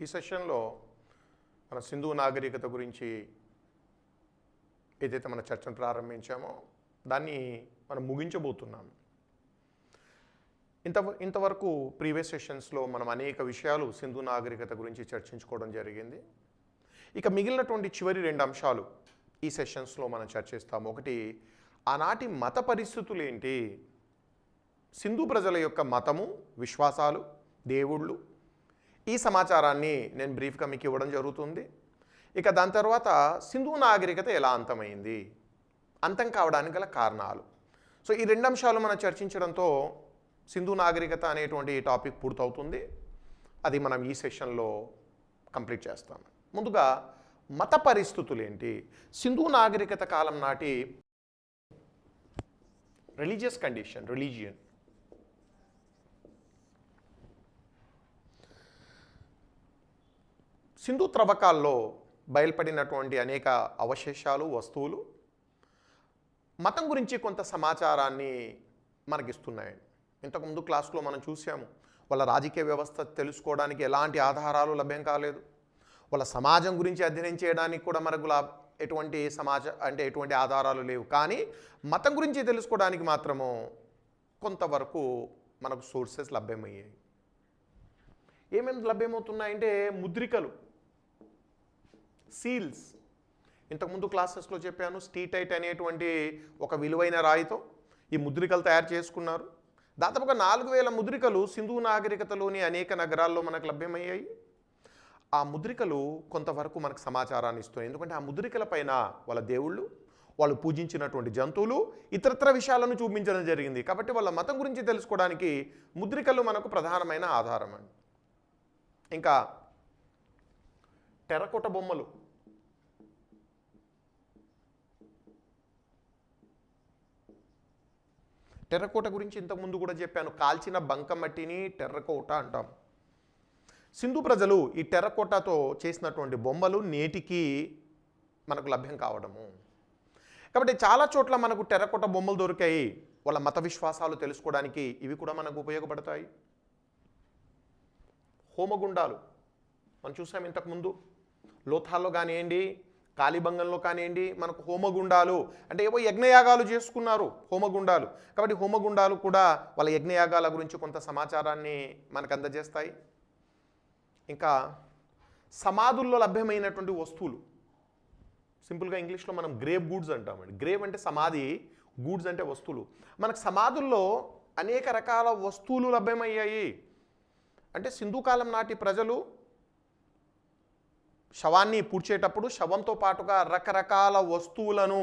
ఈ సెషన్లో మన సింధు నాగరికత గురించి ఏదైతే మన చర్చను ప్రారంభించామో దాన్ని మనం ముగించబోతున్నాం. ఇంతవరకు ప్రీవియస్ సెషన్స్లో మనం అనేక విషయాలు సింధు నాగరికత గురించి చర్చించుకోవడం జరిగింది. ఇక మిగిలినటువంటి చివరి 2 అంశాలు ఈ సెషన్స్లో మనం చర్చిస్తాము. ఒకటి, ఆనాటి మత పరిస్థితులు ఏంటి, సింధు ప్రజల యొక్క మతము, విశ్వాసాలు, దేవుళ్ళు, ఈ సమాచారాన్ని నేను బ్రీఫ్గా మీకు ఇవ్వడం జరుగుతుంది. ఇక దాని తర్వాత సింధు నాగరికత ఎలా అంతమైంది, అంతం కావడానికి గల కారణాలు. సో ఈ 2 అంశాలు మనం చర్చించడంతో సింధు నాగరికత అనేటువంటి టాపిక్ పూర్తవుతుంది. అది మనం ఈ సెషన్లో కంప్లీట్ చేస్తాం. ముందుగా మత పరిస్థితులు ఏంటి, సింధు నాగరికత కాలం నాటి రిలీజియస్ కండిషన్, రిలీజియన్. సింధు త్రవ్వకాల్లో బయలుపడినటువంటి అనేక అవశేషాలు, వస్తువులు మతం గురించి కొంత సమాచారాన్ని మనకిస్తున్నాయి. ఇంతకుముందు క్లాస్లో మనం చూసాము, వాళ్ళ రాజకీయ వ్యవస్థ తెలుసుకోవడానికి ఎలాంటి ఆధారాలు లభ్యం కాలేదు. వాళ్ళ సమాజం గురించి అధ్యయనం చేయడానికి కూడా మనకు ఎటువంటి ఆధారాలు లేవు. కానీ మతం గురించి తెలుసుకోవడానికి మాత్రము కొంతవరకు మనకు సోర్సెస్ లభ్యమయ్యాయి. ఏమేమి లభ్యమవుతున్నాయంటే ముద్రికలు, సీల్స్. ఇంతకుముందు క్లాసెస్లో చెప్పాను, స్టీటైట్ అనేటువంటి ఒక విలువైన రాయితో ఈ ముద్రికలు తయారు చేసుకున్నారు. దాదాపుగా 4000 ముద్రికలు సింధు నాగరికతలోని అనేక నగరాల్లో మనకు లభ్యమయ్యాయి. ఆ ముద్రికలు కొంతవరకు మనకు సమాచారాన్ని ఇస్తున్నాయి. ఎందుకంటే ఆ ముద్రికల పైన వాళ్ళ దేవుళ్ళు, వాళ్ళు పూజించినటువంటి జంతువులు, ఇతరత్ర విషయాలను చూపించడం జరిగింది. కాబట్టి వాళ్ళ మతం గురించి తెలుసుకోవడానికి ముద్రికలు మనకు ప్రధానమైన ఆధారం అండి. ఇంకా టెర్రకోట బొమ్మలు, టెర్రకోట గురించి ఇంతకుముందు కూడా చెప్పాను. కాల్చిన బంకమట్టిని టెర్రకోట అంటాం. సింధు ప్రజలు ఈ టెర్రకోటతో చేసినటువంటి బొమ్మలు నేటికి మనకు లభ్యం కావడము. కాబట్టి చాలా చోట్ల మనకు టెర్రకోట బొమ్మలు దొరికాయి. వాళ్ళ మత విశ్వాసాలు తెలుసుకోవడానికి ఇవి కూడా మనకు ఉపయోగపడతాయి. హోమగుండాలు మనం చూసాం ఇంతకుముందు, లోథాల్లో కానివ్వండి, కాళీబంగంలో కానివ్వండి, మనకు హోమగుండాలు అంటే ఏవో యజ్ఞయాగాలు చేసుకున్నారు హోమగుండాలు. కాబట్టి హోమగుండాలు కూడా వాళ్ళ యజ్ఞయాగాల గురించి కొంత సమాచారాన్ని మనకు అందజేస్తాయి. ఇంకా సమాధుల్లో లభ్యమైనటువంటి వస్తువులు, సింపుల్గా ఇంగ్లీష్లో మనం గ్రేవ్ గూడ్స్ అంటామండి. గ్రేవ్ అంటే సమాధి, గూడ్స్ అంటే వస్తువులు. మనకు సమాధుల్లో అనేక రకాల వస్తువులు లభ్యమయ్యాయి. అంటే సింధు కాలం నాటి ప్రజలు శవాన్ని పూడ్చేటప్పుడు శవంతో పాటుగా రకరకాల వస్తువులను,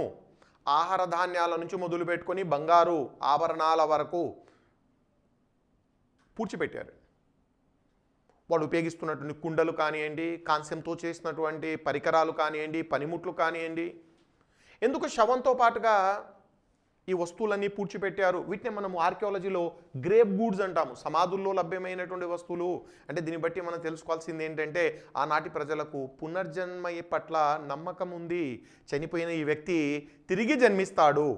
ఆహార ధాన్యాల నుంచి మొదలుపెట్టుకొని బంగారు ఆభరణాల వరకు పూడ్చిపెట్టారు. వాళ్ళు ఉపయోగిస్తున్నటువంటి కుండలు కానివ్వండి, కాంస్యంతో చేసినటువంటి పరికరాలు కానివ్వండి, పనిముట్లు కానివ్వండి, ఎందుకు శవంతో పాటుగా ఈ వస్తువులన్నీ పూడ్చిపెట్టారు. వీటిని మనము ఆర్కియాలజీలో గ్రేవ్ గూడ్స్ అంటాము. సమాధుల్లో లభ్యమైనటువంటి వస్తువులు. అంటే దీన్ని బట్టి మనం తెలుసుకోవాల్సింది ఏంటంటే ఆనాటి ప్రజలకు పునర్జన్మ పట్ల నమ్మకం ఉంది. చనిపోయిన ఈ వ్యక్తి తిరిగి జన్మిస్తాడు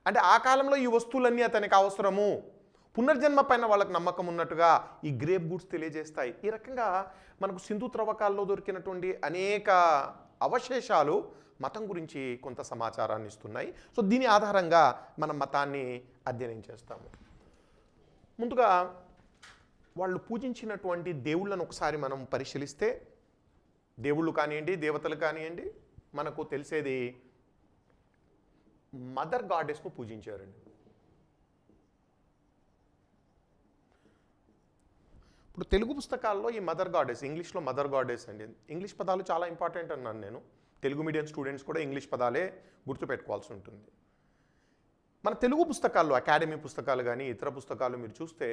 అంటే ఆ కాలంలో ఈ వస్తువులన్నీ అతనికి అవసరము, పునర్జన్మ పైన వాళ్ళకు నమ్మకం ఉన్నట్టుగా ఈ గ్రేవ్ గూడ్స్ తెలియజేస్తాయి. ఈ రకంగా మనకు సింధు త్రవ్వకాల్లో దొరికినటువంటి అనేక అవశేషాలు మతం గురించి కొంత సమాచారాన్ని ఇస్తున్నాయి. సో దీని ఆధారంగా మనం మతాన్ని అధ్యయనం చేస్తాము. ముందుగా వాళ్ళు పూజించినటువంటి దేవుళ్ళను ఒకసారి మనం పరిశీలిస్తే, దేవుళ్ళు కానివ్వండి, దేవతలు కానివ్వండి, మనకు తెలిసేది మదర్ గాడెస్ను పూజించారండి. ఇప్పుడు తెలుగు పుస్తకాల్లో ఈ మదర్ గాడెస్, ఇంగ్లీష్లో మదర్ గాడెస్ అండి. ఇంగ్లీష్ పదాలు చాలా ఇంపార్టెంట్ అన్నాను నేను. తెలుగు మీడియం స్టూడెంట్స్ కూడా ఇంగ్లీష్ పదాలే గుర్తుపెట్టుకోవాల్సి ఉంటుంది. మన తెలుగు పుస్తకాల్లో, అకాడమీ పుస్తకాలు కానీ ఇతర పుస్తకాలు మీరు చూస్తే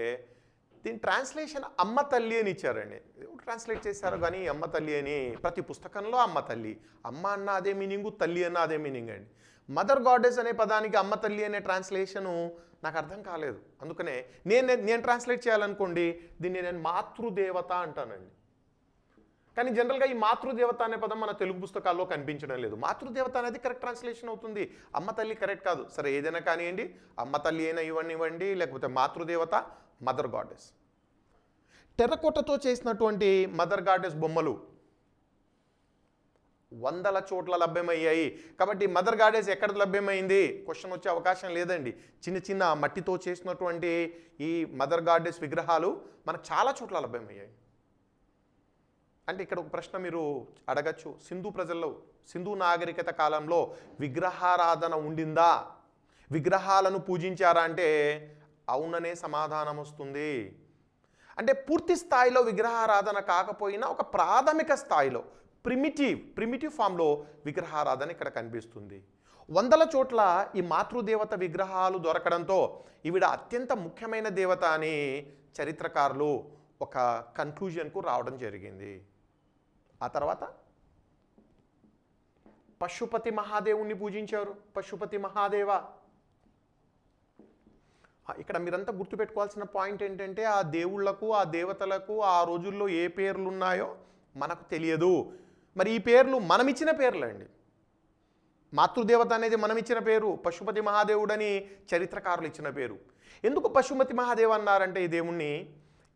దీని ట్రాన్స్లేషన్ అమ్మ తల్లి అని ఇచ్చారండి. ట్రాన్స్లేట్ చేశారు కానీ అమ్మ తల్లి అని. ప్రతి పుస్తకంలో అమ్మ తల్లి, అమ్మ అన్న అదే మీనింగు, తల్లి అన్న అదే మీనింగ్ అండి. మదర్ గాడెస్ అనే పదానికి అమ్మ తల్లి అనే ట్రాన్స్లేషను నాకు అర్థం కాలేదు. అందుకనే నేను ట్రాన్స్లేట్ చేయాలనుకోండి, దీన్ని నేను మాతృదేవత అంటానండి. కానీ జనరల్గా ఈ మాతృదేవత అనే పదం మన తెలుగు పుస్తకాల్లో కనిపించడం లేదు. మాతృదేవత అనేది కరెక్ట్ ట్రాన్స్లేషన్ అవుతుంది, అమ్మ తల్లి కరెక్ట్ కాదు. సరే ఏదైనా కానివ్వండి, అమ్మ తల్లి అయినా ఇవ్వండి, లేకపోతే మాతృదేవత, మదర్ గాడెస్. టెర్రకోటతో చేసినటువంటి మదర్ గాడెస్ బొమ్మలు వందల చోట్ల లభ్యమయ్యాయి. కాబట్టి మదర్ గాడెస్ ఎక్కడ లభ్యమైంది క్వశ్చన్ వచ్చే అవకాశం లేదండి. చిన్న చిన్న మట్టితో చేసినటువంటి ఈ మదర్ గాడెస్ విగ్రహాలు మనకు చాలా చోట్ల లభ్యమయ్యాయి. అంటే ఇక్కడ ఒక ప్రశ్న మీరు అడగచ్చు, సింధు ప్రజల్లో, సింధు నాగరికత కాలంలో విగ్రహారాధన ఉండిందా, విగ్రహాలను పూజించారా అంటే అవుననే సమాధానం వస్తుంది. అంటే పూర్తి స్థాయిలో విగ్రహారాధన కాకపోయినా ఒక ప్రాథమిక స్థాయిలో ప్రిమిటివ్ ఫామ్లో విగ్రహారాధన ఇక్కడ కనిపిస్తుంది. వందల చోట్ల ఈ మాతృదేవత విగ్రహాలు దొరకడంతో ఈవిడ అత్యంత ముఖ్యమైన దేవత అని చరిత్రకారులు ఒక కన్క్లూజన్కు రావడం జరిగింది. ఆ తర్వాత పశుపతి మహాదేవుణ్ణి పూజించారు. పశుపతి మహాదేవ, ఇక్కడ మీరంతా గుర్తుపెట్టుకోవాల్సిన పాయింట్ ఏంటంటే ఆ దేవుళ్లకు ఆ దేవతలకు ఆ రోజుల్లో ఏ పేర్లు ఉన్నాయో మనకు తెలియదు. మరి ఈ పేర్లు మనమిచ్చిన పేర్లండి. మాతృదేవత అనేది మనమిచ్చిన పేరు, పశుపతి మహాదేవుడని చరిత్రకారులు ఇచ్చిన పేరు. ఎందుకు పశుపతి మహాదేవ్ అన్నారంటే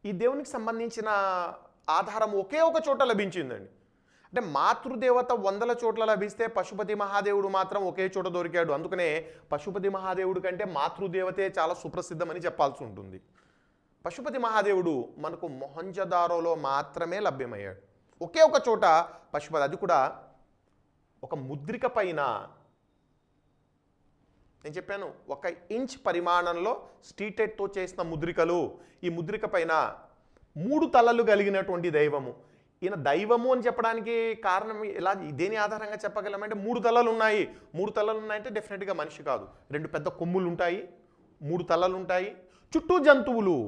ఈ దేవునికి సంబంధించిన ఆధారం ఒకే ఒక చోట లభించిందండి. అంటే మాతృదేవత వందల చోట్ల లభిస్తే పశుపతి మహాదేవుడు మాత్రం ఒకే చోట దొరికాడు. అందుకనే పశుపతి మహాదేవుడు కంటే మాతృదేవతే చాలా సుప్రసిద్ధమని చెప్పాల్సి ఉంటుంది. పశుపతి మహాదేవుడు మనకు మొహంజదారోలో మాత్రమే లభ్యమయ్యాడు. ఒకే ఒక చోట పశుపతి, అది కూడా ఒక ముద్రిక పైన. నేను చెప్పాను 1 ఇంచ్ పరిమాణంలో స్టీటెడ్తో చేసిన ముద్రికలు. ఈ ముద్రిక పైన 3 తలలు కలిగినటువంటి దైవము. ఈయన దైవము అని చెప్పడానికి కారణం ఎలా, దేని ఆధారంగా చెప్పగలమంటే 3 తలలు ఉన్నాయి. 3 తలలు ఉన్నాయంటే డెఫినెట్గా మనిషి కాదు. 2 పెద్ద కొమ్ములు ఉంటాయి, 3 తలలు ఉంటాయి, చుట్టూ జంతువులు,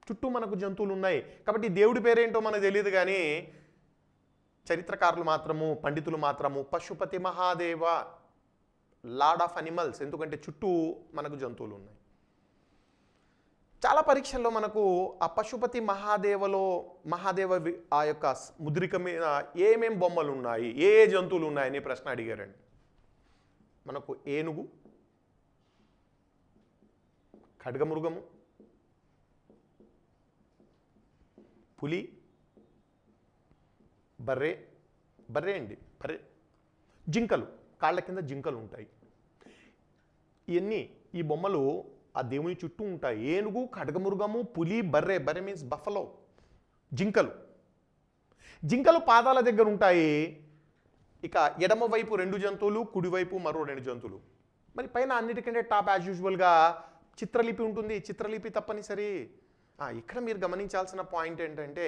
చుట్టూ మనకు జంతువులు ఉన్నాయి. కాబట్టి దేవుడి పేరేంటో మనకు తెలియదు, కానీ చరిత్రకారులు మాత్రము, పండితులు మాత్రము Pashupati Mahadeva, lord of animals, ఎందుకంటే చుట్టూ మనకు జంతువులు ఉన్నాయి. చాలా పరీక్షల్లో మనకు ఆ పశుపతి మహాదేవ ఆ యొక్క ముద్రిక మీద ఏమేం బొమ్మలు ఉన్నాయి, ఏ జంతువులు ఉన్నాయని ప్రశ్న అడిగారండి. మనకు ఏనుగు, ఖడ్గమృగము, పులి, బర్రె జింకలు, కాళ్ళ కింద జింకలు ఉంటాయి. ఈ బొమ్మలు ఆ దేవుని చుట్టూ ఉంటాయి. ఏనుగు, ఖడ్గమృగము, పులి, బర్రె మీన్స్ బఫలో, జింకలు పాదాల దగ్గర ఉంటాయి. ఇక ఎడమ వైపు 2 జంతువులు, కుడివైపు మరో 2 జంతువులు. మరి పైన అన్నిటికంటే టాప్ యాజ్ యూజువల్గా చిత్రలిపి ఉంటుంది. చిత్రలిపి తప్పనిసరి. ఇక్కడ మీరు గమనించాల్సిన పాయింట్ ఏంటంటే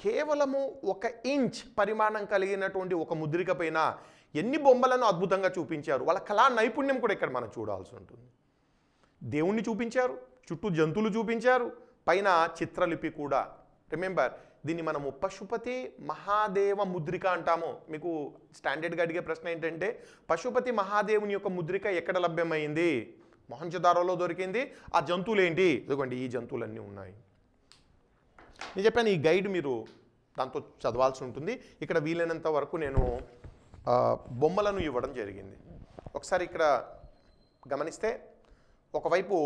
కేవలము 1 ఇంచ్ పరిమాణం కలిగినటువంటి ఒక ముద్రిక పైన ఎన్ని బొమ్మలను అద్భుతంగా చూపించారు. వాళ్ళ కళా నైపుణ్యం కూడా ఇక్కడ మనం చూడాల్సి ఉంటుంది. దేవుణ్ణి చూపించారు, చుట్టూ జంతువులు చూపించారు, పైన చిత్రలిపి కూడా. రిమెంబర్, దీన్ని మనము పశుపతి మహాదేవ ముద్రిక అంటాము. మీకు స్టాండర్డ్గా అడిగే ప్రశ్న ఏంటంటే పశుపతి మహాదేవుని యొక్క ముద్రిక ఎక్కడ లభ్యమైంది? మొహంజదారోలో దొరికింది. ఆ జంతువులు ఏంటి? ఇదిగోండి, ఈ జంతువులన్నీ ఉన్నాయి. నేను చెప్పాను, ఈ గైడ్ మీరు దాంతో చదవాల్సి ఉంటుంది. ఇక్కడ వీలైనంత వరకు నేను బొమ్మలను ఇవ్వడం జరిగింది. ఒకసారి ఇక్కడ గమనిస్తే ఒకవైపు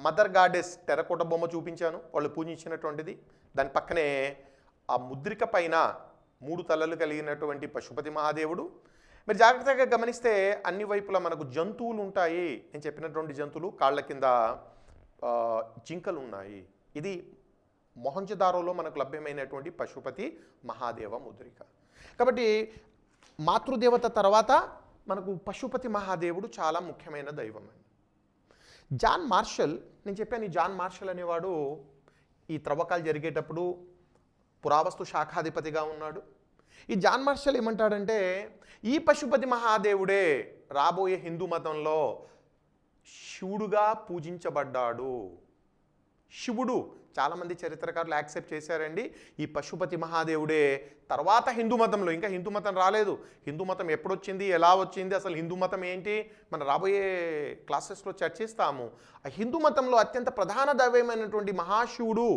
మదర్ గాడెస్ టెర్రకోట బొమ్మ చూపించాను, వాళ్ళు పూజించినటువంటిది. దాని పక్కనే ఆ ముద్రిక పైన 3 తలలు కలిగినటువంటి పశుపతి మహాదేవుడు. మీరు జాగ్రత్తగా గమనిస్తే అన్ని వైపులా మనకు జంతువులు ఉంటాయి. నేను చెప్పినటువంటి జంతువులు, కాళ్ళ కింద జింకలు ఉన్నాయి. ఇది మొహంజదారోలో మనకు లభ్యమైనటువంటి పశుపతి మహాదేవ ముద్రిక. కాబట్టి మాతృదేవత తర్వాత మనకు పశుపతి మహాదేవుడు చాలా ముఖ్యమైన దైవం అండి. జాన్ మార్షల్, నేను చెప్పాను, ఈ జాన్ మార్షల్ అనేవాడు ఈ త్రవ్వకాలు జరిగేటప్పుడు పురావస్తు శాఖాధిపతిగా ఉన్నాడు. ఈ జాన్ మార్షల్ ఏమంటాడంటే ఈ పశుపతి మహాదేవుడే రాబోయే హిందూ మతంలో శివుడుగా పూజించబడ్డాడు. శివుడు చాలామంది చరిత్రకారులు యాక్సెప్ట్ చేశారండి. ఈ పశుపతి మహాదేవుడే తర్వాత హిందూ మతంలో, ఇంకా హిందూ మతం రాలేదు. హిందూ మతం ఎప్పుడొచ్చింది, ఎలా వచ్చింది, అసలు హిందూ మతం ఏంటి, మనం రాబోయే క్లాసెస్లో చర్చిస్తాము. ఆ హిందూ మతంలో అత్యంత ప్రధాన దైవమైనటువంటి మహాశివుడు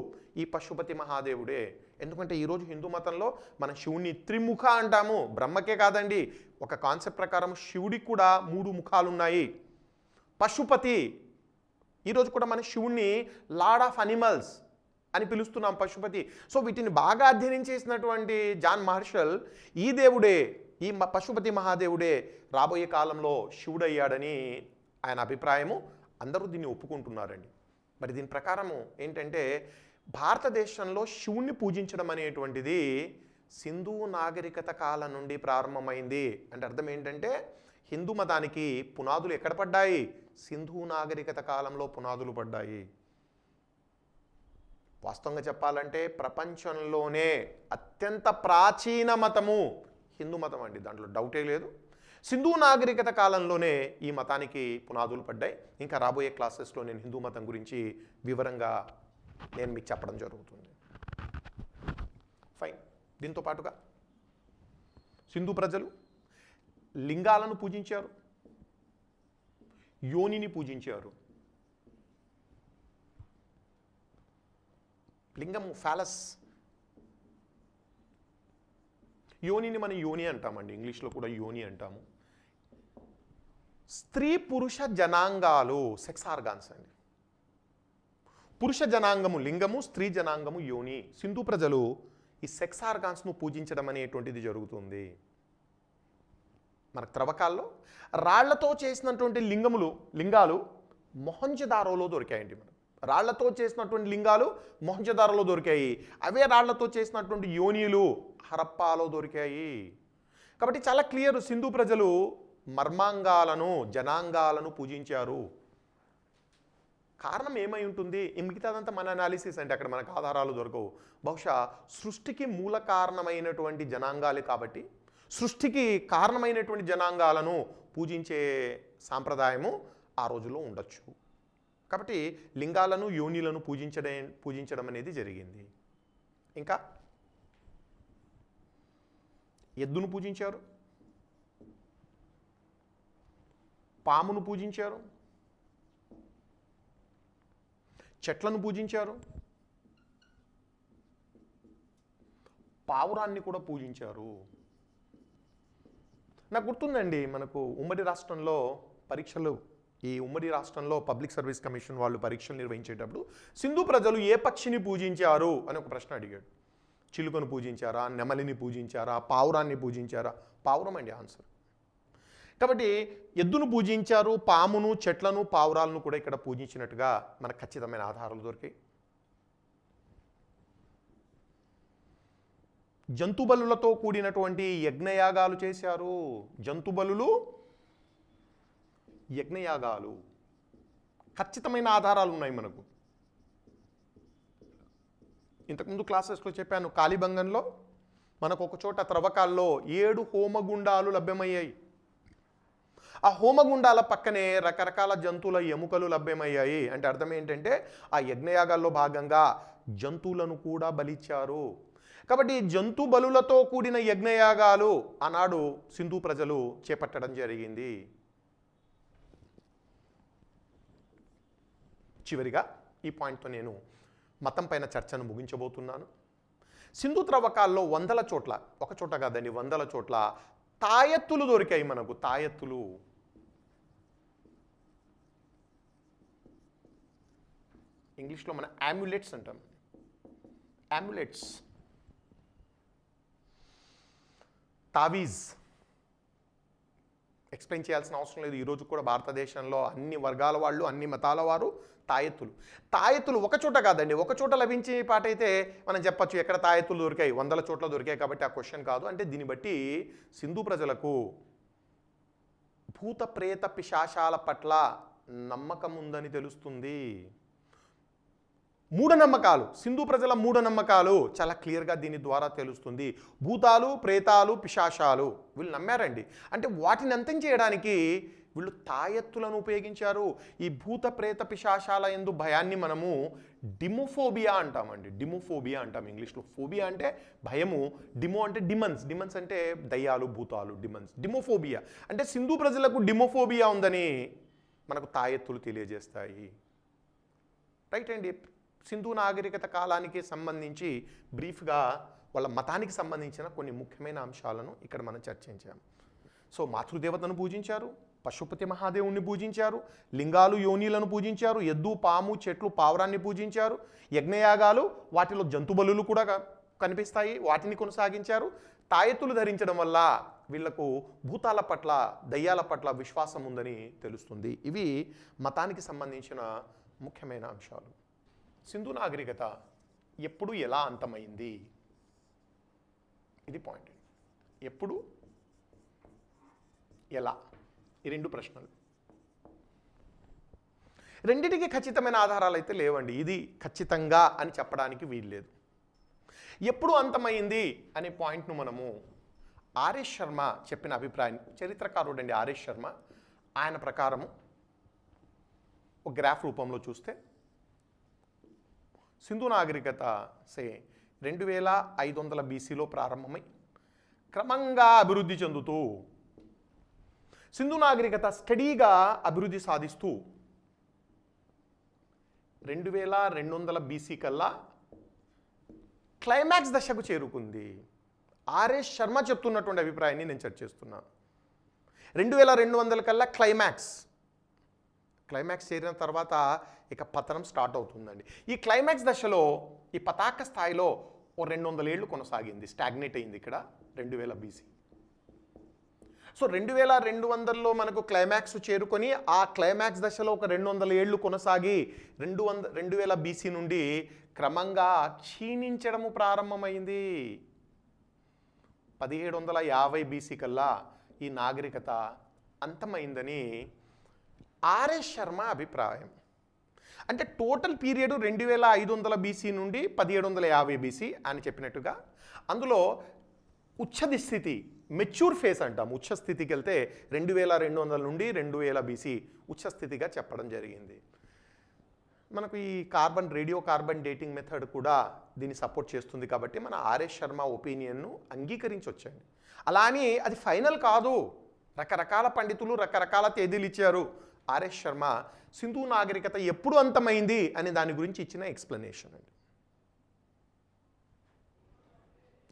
ఈ పశుపతి మహాదేవుడే. ఎందుకంటే ఈరోజు హిందూ మతంలో మనం శివుని త్రిముఖ అంటాము. బ్రహ్మకే కాదండి, ఒక కాన్సెప్ట్ ప్రకారం శివుడికి కూడా 3 ముఖాలు ఉన్నాయి. పశుపతి, ఈరోజు కూడా మన శివుణ్ణి లార్డ్ ఆఫ్ అనిమల్స్, అని పిలుస్తున్నాం పశుపతి. సో వీటిని బాగా అధ్యయనం చేసినటువంటి జాన్ మార్షల్ ఈ దేవుడే, ఈ పశుపతి మహాదేవుడే రాబోయే కాలంలో శివుడయ్యాడని ఆయన అభిప్రాయము. అందరూ దీన్ని ఒప్పుకుంటున్నారండి. మరి దీని ప్రకారము ఏంటంటే భారతదేశంలో శివుణ్ణి పూజించడం అనేటువంటిది సింధు నాగరికత కాలం నుండి ప్రారంభమైంది. అంటే అర్థం ఏంటంటే హిందూ మతానికి పునాదులు ఎక్కడ పడ్డాయి? సింధు నాగరికత కాలంలో పునాదులు పడ్డాయి. వాస్తవంగా చెప్పాలంటే ప్రపంచంలోనే అత్యంత ప్రాచీన మతము హిందూ మతం అండి, దాంట్లో డౌటే లేదు. సింధు నాగరికత కాలంలోనే ఈ మతానికి పునాదులు పడ్డాయి. ఇంకా రాబోయే క్లాసెస్లో నేను హిందూ మతం గురించి వివరంగా నేను మీకు చెప్పడం జరుగుతుంది. ఫైన్. దీంతో పాటుగా సింధు ప్రజలు లింగాలను పూజించారు, యోనిని పూజించారు. లింగము ఫాలస్, యోనిని మనం యోని అంటామండి, ఇంగ్లీష్లో కూడా యోని అంటాము. స్త్రీ పురుష జనాంగాలు సెక్స్ ఆర్గాన్స్ అండి. పురుష జనాంగము లింగము, స్త్రీ జనాంగము యోని. సింధు ప్రజలు ఈ సెక్స్ ఆర్గాన్స్ను పూజించడం అనేటువంటిది జరుగుతుంది. మనకు త్రవ్వకాల్లో రాళ్లతో చేసినటువంటి లింగాలు మొహంజదారోలో దొరికాయండి. మనం రాళ్లతో చేసినటువంటి లింగాలు మొహంజదారోలో దొరికాయి. అవే రాళ్లతో చేసినటువంటి యోనిలు హరప్పాలో దొరికాయి. కాబట్టి చాలా క్లియర్, సింధు ప్రజలు మర్మాంగాలను జనాంగాలను పూజించారు. కారణం ఏమై ఉంటుంది? మిగతాదంతా మన అనాలిసిస్ అంటే అక్కడ మనకు ఆధారాలు దొరకవు. బహుశా సృష్టికి మూల కారణమైనటువంటి జనాంగాలు కాబట్టి సృష్టికి కారణమైనటువంటి జనాంగాలను పూజించే సాంప్రదాయము ఆ రోజుల్లో ఉండొచ్చు. కాబట్టి లింగాలను యోనిలను పూజించడం అనేది జరిగింది. ఇంకా ఎద్దును పూజించారు, పామును పూజించారు, చెట్లను పూజించారు, పావురాన్ని కూడా పూజించారు. నాకు గుర్తుందండి, మనకు ఉమ్మడి రాష్ట్రంలో పరీక్షలు, ఈ ఉమ్మడి రాష్ట్రంలో పబ్లిక్ సర్వీస్ కమిషన్ వాళ్ళు పరీక్షలు నిర్వహించేటప్పుడు సింధు ప్రజలు ఏ పక్షిని పూజించారు అని ఒక ప్రశ్న అడిగాడు. చిలుకను పూజించారా, నెమలిని పూజించారా, పావురాన్ని పూజించారా? పావురం అండి ఆన్సర్. కాబట్టి ఎద్దును పూజించారు, పామును, చెట్లను, పావురాలను కూడా ఇక్కడ పూజించినట్టుగా మనకు ఖచ్చితమైన ఆధారాలు దొరికాయి. జంతుబలులతో కూడినటువంటి యజ్ఞయాగాలు చేశారు. జంతుబలులు, యజ్ఞయాగాలు ఖచ్చితమైన ఆధారాలు ఉన్నాయి మనకు. ఇంతకుముందు క్లాసెస్లో చెప్పాను, కాళీబంగంలో మనకు ఒక చోట త్రవ్వకాల్లో 7 హోమగుండాలు లభ్యమయ్యాయి. ఆ హోమగుండాల పక్కనే రకరకాల జంతువుల ఎముకలు లభ్యమయ్యాయి. అంటే అర్థం ఏంటంటే ఆ యజ్ఞయాగాల్లో భాగంగా జంతువులను కూడా బలిచ్చారు. కాబట్టి జంతు బలులతో కూడిన యజ్ఞయాగాలు ఆనాడు సింధు ప్రజలు చేపట్టడం జరిగింది. చివరిగా ఈ పాయింట్తో నేను మతం పైన చర్చను ముగించబోతున్నాను. సింధు త్రవ్వకాల్లో 100 చోట్ల, ఒక చోట కాదండి 100 చోట్ల తాయెత్తులు దొరికాయి మనకు. తాయెత్తులు, ఇంగ్లీష్లో మన యామ్యులెట్స్ అంటాం. యామ్యులెట్స్, తావీజ్. ఎక్స్ప్లెయిన్ చేయాల్సిన అవసరం లేదు. ఈరోజు కూడా భారతదేశంలో అన్ని వర్గాల వాళ్ళు, అన్ని మతాల వారు తాయెత్తులు ఒక చోట కాదండి, ఒక చోట లభించే పాటైతే మనం చెప్పచ్చు ఎక్కడ తాయెత్తులు దొరికాయి, 100 చోట్ల దొరికాయి కాబట్టి ఆ క్వశ్చన్ కాదు. అంటే దీన్ని బట్టి సింధు ప్రజలకు భూత ప్రేత పిశాచాల పట్ల నమ్మకం ఉందని తెలుస్తుంది. మూఢనమ్మకాలు, సింధు ప్రజల మూఢనమ్మకాలు చాలా క్లియర్గా దీని ద్వారా తెలుస్తుంది. భూతాలు, ప్రేతాలు, పిశాచాలు వీళ్ళు నమ్మారండి. అంటే వాటిని అంతం చేయడానికి వీళ్ళు తాయెత్తులను ఉపయోగించారు. ఈ భూత ప్రేత పిశాచాల యందు భయాన్ని మనము డిమోఫోబియా అంటామండి. డిమోఫోబియా అంటాం ఇంగ్లీష్లో. ఫోబియా అంటే భయము, డిమో అంటే డిమన్స్, డిమన్స్ అంటే దయ్యాలు, భూతాలు, డిమన్స్. డిమోఫోబియా అంటే సింధు ప్రజలకు డిమోఫోబియా ఉందని మనకు తాయెత్తులు తెలియజేస్తాయి. రైట్ అండి. సింధు నాగరికత కాలానికి సంబంధించి బ్రీఫ్గా వాళ్ళ మతానికి సంబంధించిన కొన్ని ముఖ్యమైన అంశాలను ఇక్కడ మనం చర్చించాము. సో మాతృదేవతను పూజించారు, పశుపతి మహాదేవుణ్ణి పూజించారు, లింగాలు యోనీలను పూజించారు, ఎద్దు పాము చెట్లు పావురాన్ని పూజించారు, యజ్ఞయాగాలు వాటిలో జంతుబలులు కూడా కనిపిస్తాయి, వాటిని కొనసాగించారు. తాయెత్తులు ధరించడం వల్ల వీళ్లకు భూతాల పట్ల దయ్యాల పట్ల విశ్వాసం ఉందని తెలుస్తుంది. ఇవి మతానికి సంబంధించిన ముఖ్యమైన అంశాలు. సింధు నాగరికత ఎప్పుడు ఎలా అంతమైంది, ఇది పాయింట్. ఎప్పుడు ఎలా, ఈ రెండు ప్రశ్నలు. రెండిటికి ఖచ్చితమైన ఆధారాలు అయితే లేవండి. ఇది ఖచ్చితంగా అని చెప్పడానికి వీల్లేదు. ఎప్పుడు అంతమైంది అనే పాయింట్ను మనము ఆర్ఎస్ శర్మ చెప్పిన అభిప్రాయం, చరిత్రకారుడు అండి ఆర్ఎస్ శర్మ, ఆయన ప్రకారము ఒక గ్రాఫ్ రూపంలో చూస్తే సింధు నాగరికత 2500 BCలో ప్రారంభమై క్రమంగా అభివృద్ధి చెందుతూ సింధు నాగరికత స్టడీగా అభివృద్ధి సాధిస్తూ 2200 BC కల్లా క్లైమాక్స్ దశకు చేరుకుంది. ఆర్ఎస్ శర్మ చెప్తున్నటువంటి అభిప్రాయాన్ని నేను చర్చిస్తున్నాను. 2200 కల్లా క్లైమాక్స్ చేరిన తర్వాత ఇక పతనం స్టార్ట్ అవుతుందండి. ఈ క్లైమాక్స్ దశలో ఈ పతాక స్థాయిలో ఓ 200 ఏళ్ళు కొనసాగింది, స్టాగ్నేట్ అయింది ఇక్కడ 2000 BC. సో 2200లో మనకు క్లైమాక్స్ చేరుకొని ఆ క్లైమాక్స్ దశలో ఒక 200 ఏళ్ళు కొనసాగి 2000 BC నుండి క్రమంగా క్షీణించడము ప్రారంభమైంది. 1750 BC కల్లా ఈ నాగరికత అంతమైందని ఆర్ఎస్ శర్మ అభిప్రాయం. అంటే టోటల్ పీరియడ్ 2500 BC నుండి 1750 BC అని చెప్పినట్టుగా, అందులో ఉచ్ఛది స్థితి మెచ్యూర్ ఫేస్ అంటాం, ఉచ్ఛ స్థితికి వెళ్తే 2200 నుండి 2000 BC ఉచ్ఛ స్థితిగా చెప్పడం జరిగింది. మనకు ఈ రేడియో కార్బన్ డేటింగ్ మెథడ్ కూడా దీన్ని సపోర్ట్ చేస్తుంది కాబట్టి మన ఆర్ఎస్ శర్మ ఒపీనియన్ను అంగీకరించవచ్చండి. అలా అని అది ఫైనల్ కాదు, రకరకాల పండితులు రకరకాల తేదీలు ఇచ్చారు. ఆర్ఎస్ శర్మ సింధు నాగరికత ఎప్పుడు అంతమైంది అనే దాని గురించి ఇచ్చిన ఎక్స్ప్లెనేషన్ అండి.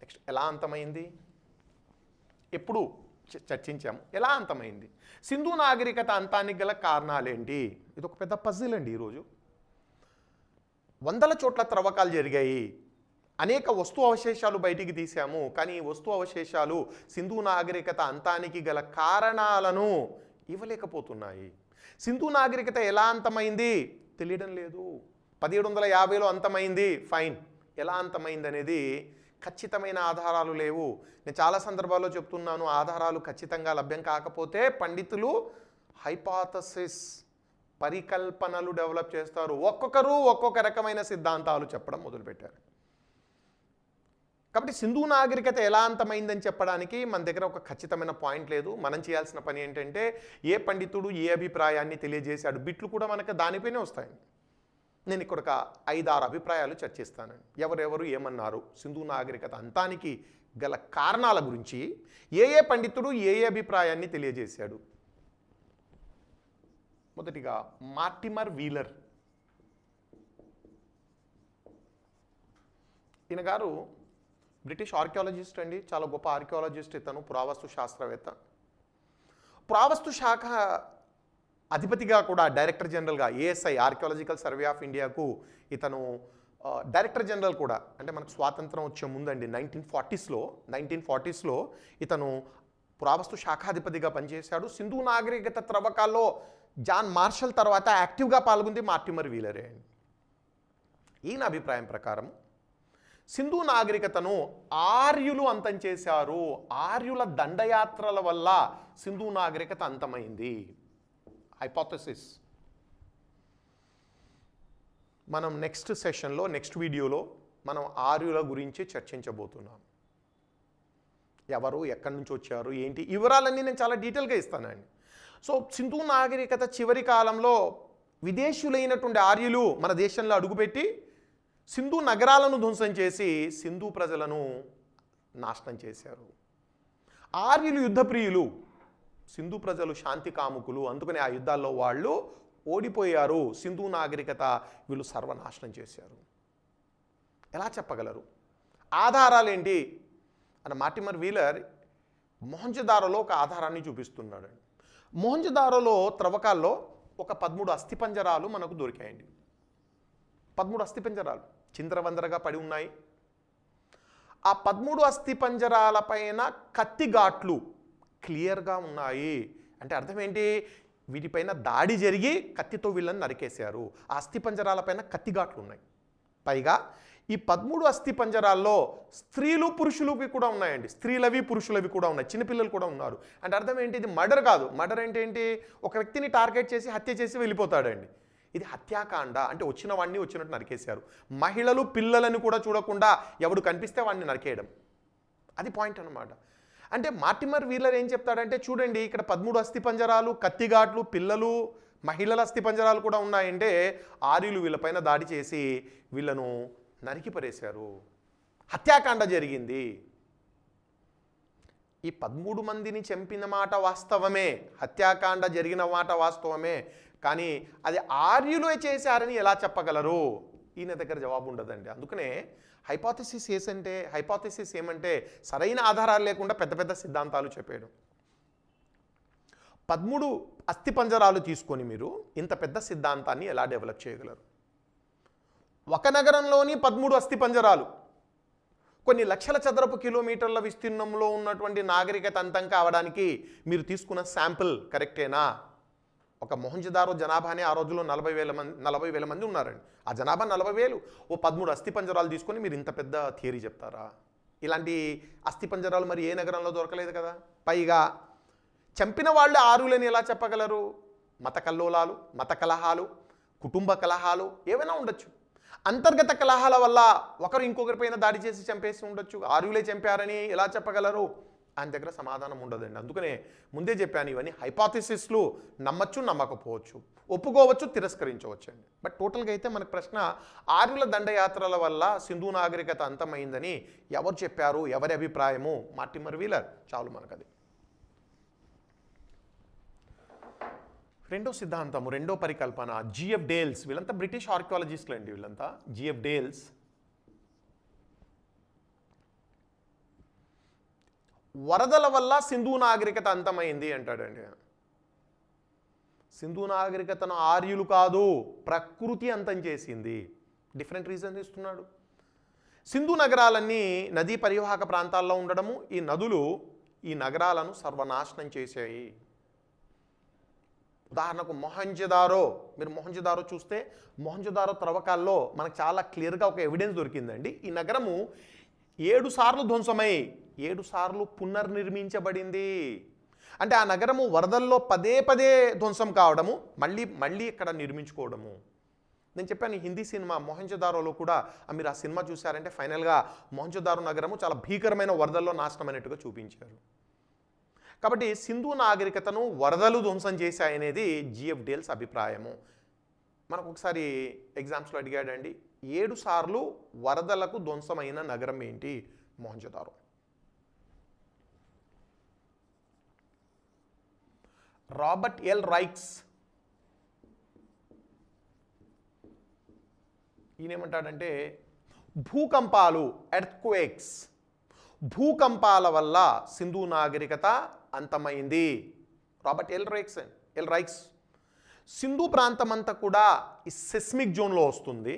నెక్స్ట్, ఎలా అంతమైంది, ఎప్పుడు చర్చించాము, ఎలా అంతమైంది, సింధు నాగరికత అంతానికి గల కారణాలేంటి, ఇది ఒక పెద్ద పజిల్ అండి. ఈరోజు 100 చోట్ల త్రవ్వకాలు జరిగాయి, అనేక వస్తు అవశేషాలు బయటికి తీసాము, కానీ ఈ వస్తు అవశేషాలు సింధు నాగరికత అంతానికి గల కారణాలను ఇవ్వలేకపోతున్నాయి. సింధు నాగరికత ఎలా అంతమైంది తెలియడం లేదు. 1750లో అంతమైంది, ఫైన్, ఎలా అంతమైంది అనేది ఖచ్చితమైన ఆధారాలు లేవు. నేను చాలా సందర్భాల్లో చెప్తున్నాను, ఆధారాలు ఖచ్చితంగా లభ్యం కాకపోతే పండితులు హైపాథసిస్ పరికల్పనలు డెవలప్ చేస్తారు. ఒక్కొక్కరు ఒక్కొక్క రకమైన సిద్ధాంతాలు చెప్పడం మొదలుపెట్టారు. కాబట్టి సింధు నాగరికత ఎలా అంతమైందని చెప్పడానికి మన దగ్గర ఒక ఖచ్చితమైన పాయింట్ లేదు. మనం చేయాల్సిన పని ఏంటంటే ఏ పండితుడు ఏ అభిప్రాయాన్ని తెలియజేశాడు, బిట్లు కూడా మనకు దానిపైనే వస్తాయండి. నేను ఇక్కడ ఒక 5-6 అభిప్రాయాలు చర్చిస్తానండి. ఎవరెవరు ఏమన్నారు, సింధు నాగరికత అంతానికి గల కారణాల గురించి ఏ పండితుడు ఏ అభిప్రాయాన్ని తెలియజేశాడు. మొదటిగా మార్టిమర్ వీలర్. ఈయన గారు బ్రిటిష్ ఆర్కియాలజిస్ట్ అండి, చాలా గొప్ప ఆర్కియాలజిస్ట్. ఇతను పురావస్తు శాస్త్రవేత్త, పురావస్తు శాఖ అధిపతిగా కూడా, డైరెక్టర్ జనరల్గా ఏఎస్ఐ ఆర్కియాలజికల్ సర్వే ఆఫ్ ఇండియాకు ఇతను డైరెక్టర్ జనరల్ కూడా. అంటే మనకు స్వాతంత్రం వచ్చే ముందండి 1940స్లో ఇతను పురావస్తు శాఖాధిపతిగా పనిచేశాడు. సింధు నాగరికత త్రవ్వకాల్లో జాన్ మార్షల్ తర్వాత యాక్టివ్గా పాల్గొంది మార్టిమర్ వీలరే అండి. ఈయన అభిప్రాయం ప్రకారం సింధు నాగరికతను ఆర్యులు అంతం చేశారు, ఆర్యుల దండయాత్రల వల్ల సింధు నాగరికత అంతమైంది. హైపోథసిస్. మనం నెక్స్ట్ సెషన్లో, నెక్స్ట్ వీడియోలో మనం ఆర్యుల గురించి చర్చించబోతున్నాం. ఎవరు, ఎక్కడి నుంచి వచ్చారు, ఏంటి, వివరాలన్నీ నేను చాలా డీటెయిల్గా ఇస్తానండి. సో సింధు నాగరికత చివరి కాలంలో విదేశీయులైనటువంటి ఆర్యులు మన దేశంలో అడుగుపెట్టి సింధు నగరాలను ధ్వంసం చేసి సింధు ప్రజలను నాశనం చేశారు. ఆర్యులు యుద్ధప్రియులు, సింధు ప్రజలు శాంతి కాముకులు, అందుకని ఆ యుద్ధాల్లో వాళ్ళు ఓడిపోయారు. సింధు నాగరికత వీళ్ళు సర్వనాశనం చేశారు. ఎలా చెప్పగలరు, ఆధారాలేంటి అని మార్టిమర్ వీలర్ మొహంజదారోలో ఒక ఆధారాన్ని చూపిస్తున్నాడు. మొహంజదారోలో త్రవ్వకాల్లో ఒక 13 అస్థిపంజరాలు మనకు దొరికాయండి. 13 అస్థిపంజరాలు చిందరవందరగా పడి ఉన్నాయి. ఆ 13 అస్థిపంజరాల పైన కత్తిఘాట్లు క్లియర్గా ఉన్నాయి. అంటే అర్థం ఏంటి? వీటిపైన దాడి జరిగి కత్తితో వీళ్ళని నరికేశారు. ఆ అస్థిపంజరాలపైన కత్తిఘాట్లు ఉన్నాయి. పైగా ఈ 13 అస్థిపంజరాల్లో స్త్రీలు పురుషులవి కూడా ఉన్నాయండి. స్త్రీలవి పురుషులవి కూడా ఉన్నాయి. చిన్నపిల్లలు కూడా ఉన్నారు. అంటే అర్థం ఏంటి? ఇది మర్డర్ కాదు. మర్డర్ అంటే ఏంటి? ఒక వ్యక్తిని టార్గెట్ చేసి హత్య చేసి వెళ్ళిపోతాడండి. ఇది హత్యాకాండ. అంటే వచ్చిన వాడిని వచ్చినట్టు నరికేశారు. మహిళలు పిల్లలని కూడా చూడకుండా ఎవడు కనిపిస్తే వాడిని నరికేయడం. అది పాయింట్ అన్నమాట. అంటే మార్టిమర్ వీలర్ ఏం చెప్తాడంటే, చూడండి ఇక్కడ 13 అస్థిపంజరాలు, కత్తిఘాట్లు, పిల్లలు, మహిళల అస్థిపంజరాలు కూడా ఉన్నాయంటే ఆర్యులు వీళ్ళపైన దాడి చేసి వీళ్ళను నరికి పరేశారు. హత్యాకాండ జరిగింది. ఈ 13 మందిని చంపిన మాట వాస్తవమే, హత్యాకాండ జరిగిన మాట వాస్తవమే. కానీ అది ఆర్యులే చేశారని ఎలా చెప్పగలరు? ఈయన దగ్గర జవాబు ఉండదండి. అందుకనే హైపోథెసిస్ ఏమంటే సరైన ఆధారాలు లేకుండా పెద్ద పెద్ద సిద్ధాంతాలు చెప్పాడు. 13 అస్థిపంజరాలు తీసుకొని మీరు ఇంత పెద్ద సిద్ధాంతాన్ని ఎలా డెవలప్ చేయగలరు? ఒక నగరంలోని 13 అస్థిపంజరాలు కొన్ని లక్షల చదరపు కిలోమీటర్ల విస్తీర్ణంలో ఉన్నటువంటి నాగరికత అంతం కావడానికి మీరు తీసుకున్న శాంపిల్ కరెక్టేనా? ఒక మొహంజదారో జనాభానే ఆ రోజుల్లో 40,000 మంది ఉన్నారండి. ఆ జనాభా 40,000. ఓ 13 అస్థిపంజరాలు తీసుకొని మీరు ఇంత పెద్ద థియరీ చెప్తారా? ఇలాంటి అస్థిపంజరాలు మరి ఏ నగరంలో దొరకలేదు కదా. పైగా చంపిన వాళ్ళే ఆర్యులని ఎలా చెప్పగలరు? మత కల్లోలాలు, మత కలహాలు, కుటుంబ కలహాలు ఏమైనా ఉండొచ్చు. అంతర్గత కలహాల వల్ల ఒకరు ఇంకొకరిపైన దాడి చేసి చంపేసి ఉండొచ్చు. ఆర్యులే చంపారని ఎలా చెప్పగలరు? ఆయన దగ్గర సమాధానం ఉండదండి. అందుకనే ముందే చెప్పాను, ఇవన్నీ హైపోథెసిస్లు. నమ్మచ్చు, నమ్మకపోవచ్చు, ఒప్పుకోవచ్చు, తిరస్కరించవచ్చు అండి. బట్ టోటల్గా అయితే మనకు ప్రశ్న, ఆర్యుల దండయాత్రల వల్ల సింధు నాగరికత అంతమైందని ఎవరు చెప్పారు? ఎవరి అభిప్రాయము? Mortimer wheeler. చాలు మనకది. రెండో సిద్ధాంతము, రెండో పరికల్పన జిఎఫ్ డేల్స్. వీళ్ళంతా బ్రిటిష్ ఆర్కియాలజిస్టులు అండి. వీళ్ళంతా జిఎఫ్ డేల్స్ వరదల వల్ల సింధు నాగరికత అంతమైంది అంటాడండి. సింధు నాగరికతను ఆర్యులు కాదు, ప్రకృతి అంతం చేసింది. డిఫరెంట్ రీజన్ ఇస్తున్నాడు. సింధు నగరాలన్నీ నదీ పరివాహక ప్రాంతాల్లో ఉండడము, ఈ నదులు ఈ నగరాలను సర్వనాశనం చేశాయి. ఉదాహరణకు మొహంజదారో, మీరు మొహంజదారో చూస్తే మొహంజదారో త్రవ్వకాల్లో మనకు చాలా క్లియర్గా ఒక ఎవిడెన్స్ దొరికిందండి. ఈ నగరము 7 సార్లు ధ్వంసమై 7 సార్లు పునర్నిర్మించబడింది. అంటే ఆ నగరము వరదల్లో పదే ధ్వంసం కావడము, మళ్ళీ ఇక్కడ నిర్మించుకోవడము. నేను చెప్పాను హిందీ సినిమా మొహంజదారోలో కూడా మీరు ఆ సినిమా చూశారంటే ఫైనల్గా మొహంజదారో నగరము చాలా భీకరమైన వరదల్లో నాశనమైనట్టుగా చూపించారు. కాబట్టి సింధు నాగరికతను వరదలు ధ్వంసం చేశాయనేది జిఎఫ్ డేల్స్ అభిప్రాయము. మనకు ఒకసారి ఎగ్జామ్స్లో అడిగాడండి, 7 సార్లు వరదలకు ధ్వంసమైన నగరం ఏంటి? మొహంజదారో. రాబర్ట్ ఎల్ రైక్స్ ఈయనేమంటాడంటే, భూకంపాలు, ఎర్త్క్వేక్స్, భూకంపాల వల్ల సింధు నాగరికత అంతమైంది. రాబర్ట్ ఎల్ రైక్స్ సింధు ప్రాంతం అంతా కూడా ఈ సెస్మిక్ జోన్లో వస్తుంది.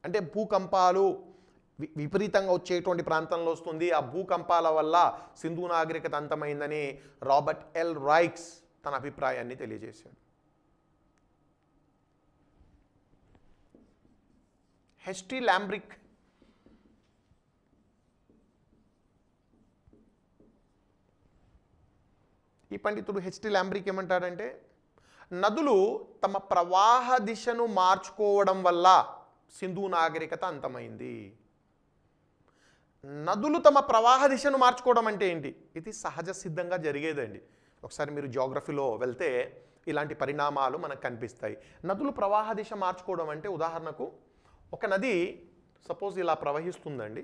అంటే భూకంపాలు విపరీతంగా వచ్చేటువంటి ప్రాంతంలో వస్తుంది. ఆ భూకంపాల వల్ల సింధు నాగరికత అంతమైందని రాబర్ట్ ఎల్ రైక్స్ తన అభిప్రాయాన్ని తెలియజేశాడు. హెస్టీ లాంబ్రిక్ ఈ పండితుడు హెచ్టీ లాంబ్రిక్ ఏమంటాడంటే, నదులు తమ ప్రవాహ దిశను మార్చుకోవడం వల్ల సింధు నాగరికత అంతమైంది. నదులు తమ ప్రవాహ దిశను మార్చుకోవడం అంటే ఏంటి? ఇది సహజ సిద్ధంగా జరిగేదండి. ఒకసారి మీరు జియోగ్రఫీలో వెళ్తే ఇలాంటి పరిణామాలు మనకు కనిపిస్తాయి. నదులు ప్రవాహ దిశ మార్చుకోవడం అంటే, ఉదాహరణకు ఒక నది సపోజ్ ఇలా ప్రవహిస్తుందండి.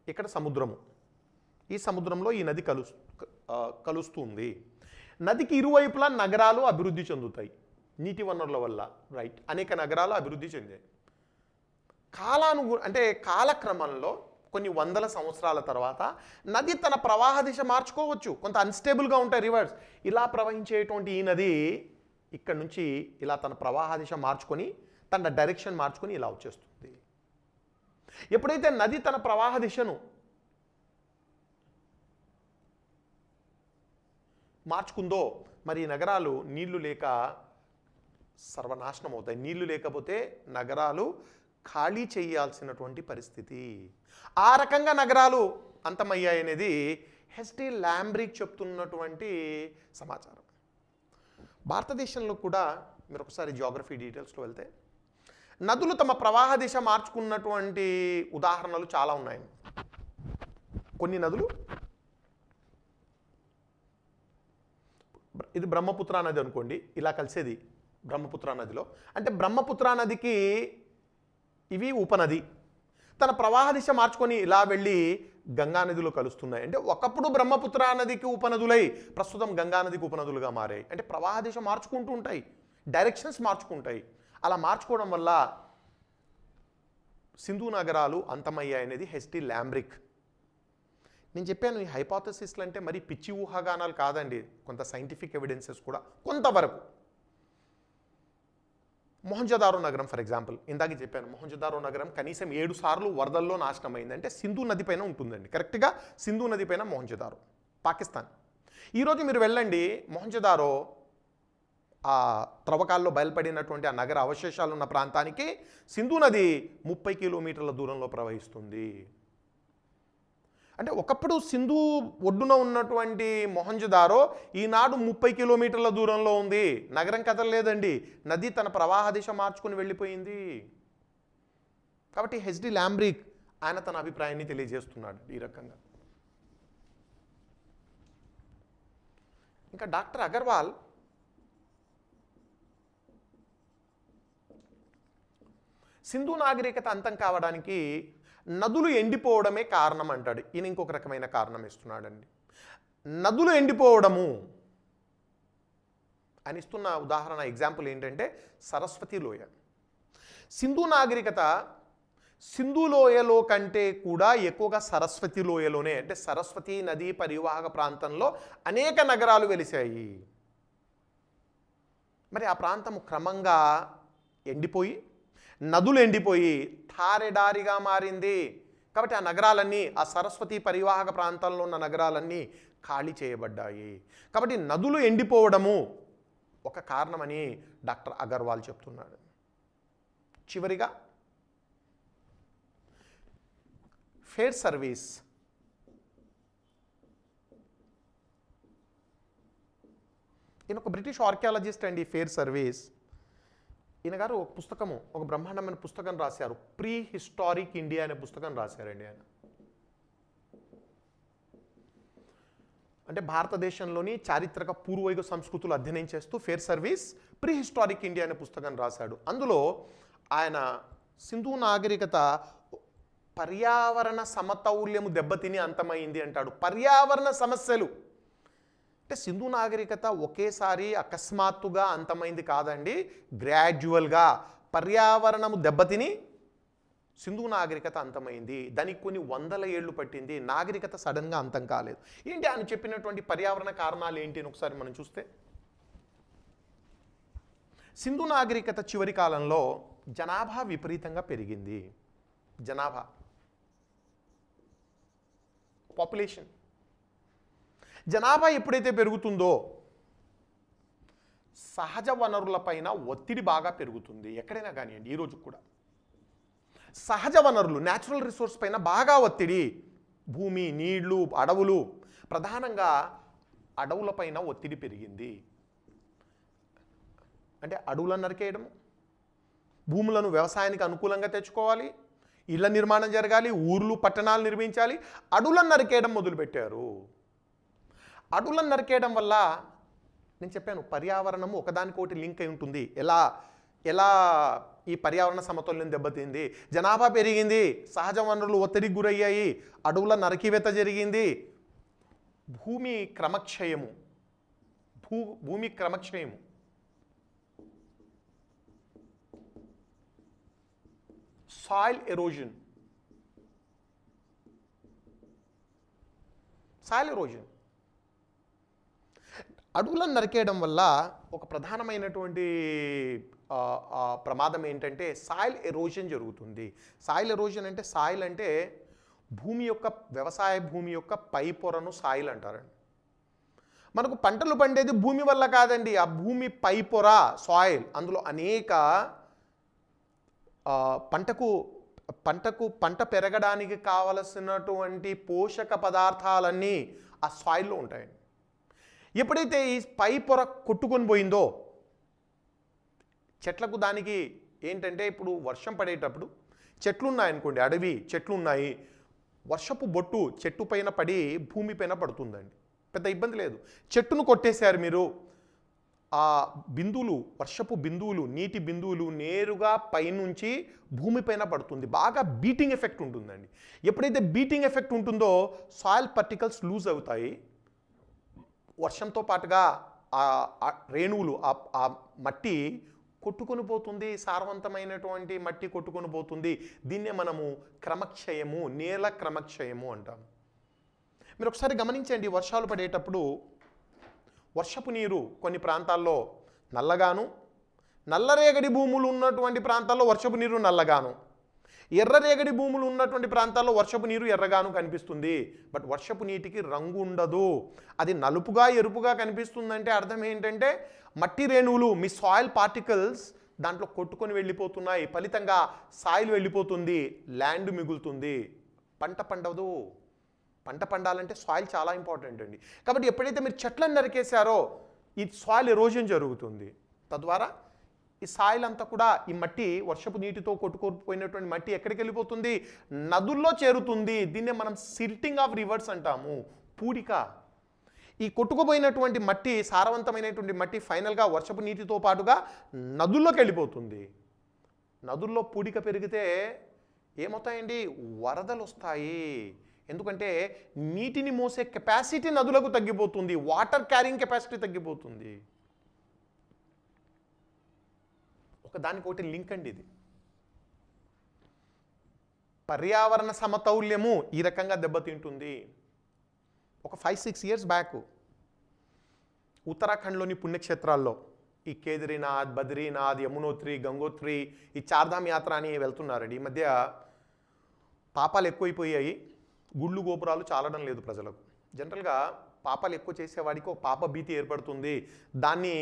ఇక్కడ సముద్రము, ఈ సముద్రంలో ఈ నది కలుస్తుంది. నదికి ఇరువైపులా నగరాలు అభివృద్ధి చెందుతాయి నీటి వనరుల వల్ల, రైట్? అనేక నగరాలు అభివృద్ధి చెందాయి. కాలాక్రమంలో కొన్ని వందల సంవత్సరాల తర్వాత నది తన ప్రవాహ దిశ మార్చుకోవచ్చు, కొంత అన్స్టేబుల్గా ఉంటాయి రివర్స్. ఇలా ప్రవహించేటువంటి ఈ నది ఇక్కడ నుంచి ఇలా తన ప్రవాహ దిశ మార్చుకొని తన డైరెక్షన్ మార్చుకొని ఇలా వచ్చేస్తుంది. ఎప్పుడైతే నది తన ప్రవాహ దిశను మార్చుకుందో మరి నగరాలు నీళ్లు లేక సర్వనాశనం అవుతాయి. నీళ్లు లేకపోతే నగరాలు ఖాళీ చేయాల్సినటువంటి పరిస్థితి. ఆ రకంగా నగరాలు అంతమయ్యాయి అనేది హెస్టీ ల్యాంబ్రిక్ చెప్తున్నటువంటి సమాచారం. భారతదేశంలో కూడా మీరు ఒకసారి జియోగ్రఫీ డీటెయిల్స్లో వెళ్తే నదులు తమ ప్రవాహ దిశ మార్చుకున్నటువంటి ఉదాహరణలు చాలా ఉన్నాయి. కొన్ని నదులు, ఇది బ్రహ్మపుత్ర నది అనుకోండి, ఇలా కలిసేది బ్రహ్మపుత్ర నదిలో. అంటే బ్రహ్మపుత్ర నదికి ఇవి ఉపనది, తన ప్రవాహ దిశ మార్చుకొని ఇలా వెళ్ళి గంగా నదిలో కలుస్తున్నాయి. అంటే ఒకప్పుడు బ్రహ్మపుత్ర నదికి ఉపనదులై ప్రస్తుతం గంగా నదికి ఉపనదులుగా మారాయి. అంటే ప్రవాహ దిశ మార్చుకుంటూ ఉంటాయి, డైరెక్షన్స్ మార్చుకుంటాయి. అలా మార్చుకోవడం వల్ల సింధు నగరాలు అంతమయ్యాయి అనేది హెస్టీ ల్యాంబ్రిక్. నేను చెప్పాను ఈ హైపోథసిస్లు అంటే మరి పిచ్చి ఊహాగానాలు కాదండి, కొంత సైంటిఫిక్ ఎవిడెన్సెస్ కూడా కొంతవరకు. మొహంజదారో నగరం ఫర్ ఎగ్జాంపుల్, ఇందాక చెప్పాను మొహంజదారో నగరం కనీసం 7 సార్లు వరదల్లో నాశనం అయింది. అంటే సింధు నది పైన ఉంటుందండి, కరెక్ట్గా సింధు నది పైన మొహంజదారో, పాకిస్తాన్. ఈరోజు మీరు వెళ్ళండి మొహంజదారో ఆ త్రవ్వకాల్లో బయలుపడినటువంటి ఆ నగర అవశేషాలు ఉన్న ప్రాంతానికి సింధు నది 30 కిలోమీటర్ల దూరంలో ప్రవహిస్తుంది. అంటే ఒకప్పుడు సింధు ఒడ్డున ఉన్నటువంటి మొహంజదారో ఈనాడు 30 కిలోమీటర్ల దూరంలో ఉంది. నగరం కదలలేదండి, నది తన ప్రవాహ దిశ మార్చుకుని వెళ్ళిపోయింది. కాబట్టి హెస్టీ ల్యాంబ్రిక్ ఆయన తన అభిప్రాయాన్ని తెలియజేస్తున్నాడు ఈ రకంగా. ఇంకా డాక్టర్ అగర్వాల్ సింధు నాగరికత అంతం కావడానికి నదులు ఎండిపోవడమే కారణం అంటాడు. ఈయన ఇంకొక రకమైన కారణం ఇస్తున్నాడండి. నదులు ఎండిపోవడము అని ఇస్తున్న ఉదాహరణ ఎగ్జాంపుల్ ఏంటంటే సరస్వతి లోయ. సింధు నాగరికత సింధు లోయలో కంటే కూడా ఎక్కువగా సరస్వతి లోయలోనే, అంటే సరస్వతి నదీ పరివాహక ప్రాంతంలో అనేక నగరాలు వెలిశాయి. మరి ఆ ప్రాంతం క్రమంగా ఎండిపోయి నదులు ఎండిపోయి తారెడారిగా మారింది. కాబట్టి ఆ నగరాలన్నీ, ఆ సరస్వతి పరివాహక ప్రాంతంలో ఉన్న నగరాలన్నీ ఖాళీ చేయబడ్డాయి. కాబట్టి నదులు ఎండిపోవడము ఒక కారణమని డాక్టర్ అగర్వాల్ చెప్తున్నాడు. చివరిగా ఫేర్ సర్వీస్, ఈయన ఒక బ్రిటిష్ ఆర్కియాలజిస్ట్ అండి. ఫేర్ సర్వీస్ ఈయన గారు ఒక పుస్తకము, ఒక బ్రహ్మాండమైన పుస్తకం రాశారు. ప్రీ హిస్టారిక్ ఇండియా అనే పుస్తకం రాశారండి ఆయన. అంటే భారతదేశంలోని చారిత్రక పూర్వయుగ సంస్కృతులు అధ్యయనం చేస్తూ fair service pre historic India అనే పుస్తకం రాశాడు. అందులో ఆయన సింధు నాగరికత పర్యావరణ సమతౌల్యము దెబ్బతిని అంతమైంది అంటాడు. పర్యావరణ సమస్యలు అంటే సింధు నాగరికత ఒకేసారి అకస్మాత్తుగా అంతమైంది కాదండి, గ్రాడ్యువల్గా పర్యావరణము దెబ్బతిని సింధు నాగరికత అంతమైంది. దానికి కొన్ని వందల ఏళ్ళు పట్టింది. నాగరికత సడన్గా అంతం కాలేదు. ఏంటి ఆయన చెప్పినటువంటి పర్యావరణ కారణాలు ఏంటి అని ఒకసారి మనం చూస్తే, సింధు నాగరికత చివరి కాలంలో జనాభా విపరీతంగా పెరిగింది. జనాభా, పాపులేషన్, జనాభా ఎప్పుడైతే పెరుగుతుందో సహజ వనరులపైన ఒత్తిడి బాగా పెరుగుతుంది. ఎక్కడైనా కానివ్వండి, ఈరోజు కూడా సహజ వనరులు, న్యాచురల్ రిసోర్స్ పైన బాగా ఒత్తిడి. భూమి, నీళ్లు, అడవులు, ప్రధానంగా అడవులపైన ఒత్తిడి పెరిగింది. అంటే అడవులను నరికేయడం, భూములను వ్యవసాయానికి అనుకూలంగా తెచ్చుకోవాలి, ఇళ్ల నిర్మాణం జరగాలి, ఊర్లు పట్టణాలు నిర్మించాలి, అడవులను నరికేయడం మొదలుపెట్టారు. అడవులను నరికేయడం వల్ల నేను చెప్పాను పర్యావరణము ఒకదానికొకటి లింక్ అయి ఉంటుంది. ఎలా ఈ పర్యావరణ సమతుల్యం దెబ్బతింది, జనాభా పెరిగింది, సహజ వనరులు ఒత్తిడికి గురయ్యాయి, అడవుల నరికివేత జరిగింది, భూమి క్రమక్షయము, భూమి క్రమక్షయము, సాయిల్ ఎరోజన్, సాయిల్ ఎరోజన్. అడవులను నరికేయడం వల్ల ఒక ప్రధానమైనటువంటి ప్రమాదం ఏంటంటే సాయిల్ ఎరోజన్ జరుగుతుంది. సాయిల్ ఎరోజన్ అంటే, సాయిల్ అంటే భూమి యొక్క, వ్యవసాయ భూమి యొక్క పై పొరను సాయిల్ అంటారండి. మనకు పంటలు పండేది భూమి వల్ల కాదండి, ఆ భూమి పై పొర సాయిల్. అందులో అనేక పంట పెరగడానికి కావలసినటువంటి పోషక పదార్థాలన్నీ ఆ సాయిల్లో ఉంటాయండి. ఎప్పుడైతే ఈ పై పొర కొట్టుకొని పోయిందో చెట్లకు, దానికి ఏంటంటే ఇప్పుడు వర్షం పడేటప్పుడు చెట్లు ఉన్నాయనుకోండి, అడవి చెట్లు ఉన్నాయి, వర్షపు బొట్టు చెట్టు పైన పడి భూమి పైన పడుతుందండి, పెద్ద ఇబ్బంది లేదు. చెట్టును కొట్టేశారు మీరు, ఆ బిందువులు, వర్షపు బిందువులు, నీటి బిందువులు నేరుగా పైనుంచి భూమిపైన పడుతుంది. బాగా బీటింగ్ ఎఫెక్ట్ ఉంటుందండి. ఎప్పుడైతే బీటింగ్ ఎఫెక్ట్ ఉంటుందో సాయిల్ పార్టికల్స్ లూజ్ అవుతాయి. వర్షంతో పాటుగా ఆ రేణువులు, ఆ మట్టి కొట్టుకొని పోతుంది, సారవంతమైనటువంటి మట్టి కొట్టుకొని పోతుంది. దీన్నే మనము క్రమక్షయము, నేల క్రమక్షయము అంటాము. మీరు ఒకసారి గమనించండి, వర్షాలు పడేటప్పుడు వర్షపు నీరు కొన్ని ప్రాంతాల్లో నల్లగాను, నల్లరేగడి భూములు ఉన్నటువంటి ప్రాంతాల్లో వర్షపు నీరు నల్లగాను, ఎర్రరేగడి భూములు ఉన్నటువంటి ప్రాంతాల్లో వర్షపు నీరు ఎర్రగాను కనిపిస్తుంది. బట్ వర్షపు నీటికి రంగు ఉండదు. అది నలుపుగా, ఎరుపుగా కనిపిస్తుందంటే అర్థం ఏంటంటే మట్టి రేణువులు, మీ సాయిల్ పార్టికల్స్ దాంట్లో కొట్టుకొని వెళ్ళిపోతున్నాయి. ఫలితంగా సాయిల్ వెళ్ళిపోతుంది, ల్యాండ్ మిగులుతుంది, పంట పండదు. పంట పండాలంటే సాయిల్ చాలా ఇంపార్టెంట్ అండి. కాబట్టి ఎప్పుడైతే మీరు చెట్లను నరికేశారో ఈ సాయిల్ ఎరోజన్ జరుగుతుంది. తద్వారా ఈ సాయిల్ అంతా కూడా, ఈ మట్టి, వర్షపు నీటితో కొట్టుకోపోయినటువంటి మట్టి ఎక్కడికి వెళ్ళిపోతుంది? నదుల్లో చేరుతుంది. దీన్నే మనం సిల్టింగ్ ఆఫ్ రివర్స్ అంటాము, పూడిక. ఈ కొట్టుకుపోయినటువంటి మట్టి, సారవంతమైనటువంటి మట్టి ఫైనల్గా వర్షపు నీటితో పాటుగా నదుల్లోకి వెళ్ళిపోతుంది. నదుల్లో పూడిక పెరిగితే ఏమవుతాయండి? వరదలు వస్తాయి. ఎందుకంటే నీటిని మోసే కెపాసిటీ నదులకు తగ్గిపోతుంది, వాటర్ క్యారింగ్ కెపాసిటీ తగ్గిపోతుంది. దానికొకటి లింక్ అండి ఇది. పర్యావరణ సమతౌల్యము ఈ రకంగా దెబ్బతింటుంది. ఒక 5-6 years బ్యాక్ ఉత్తరాఖండ్లోని పుణ్యక్షేత్రాల్లో ఈ కేదార్నాథ్, బద్రీనాథ్, యమునోత్రి, గంగోత్రి, ఈ చార్ధామ్ యాత్ర అని వెళ్తున్నారండి. ఈ మధ్య పాపాలు ఎక్కువైపోయాయి, గుళ్ళు గోపురాలు చాలడం లేదు ప్రజలకు. జనరల్గా పాపాలు ఎక్కువ చేసేవాడికి ఒక పాప భీతి ఏర్పడుతుంది, దాన్ని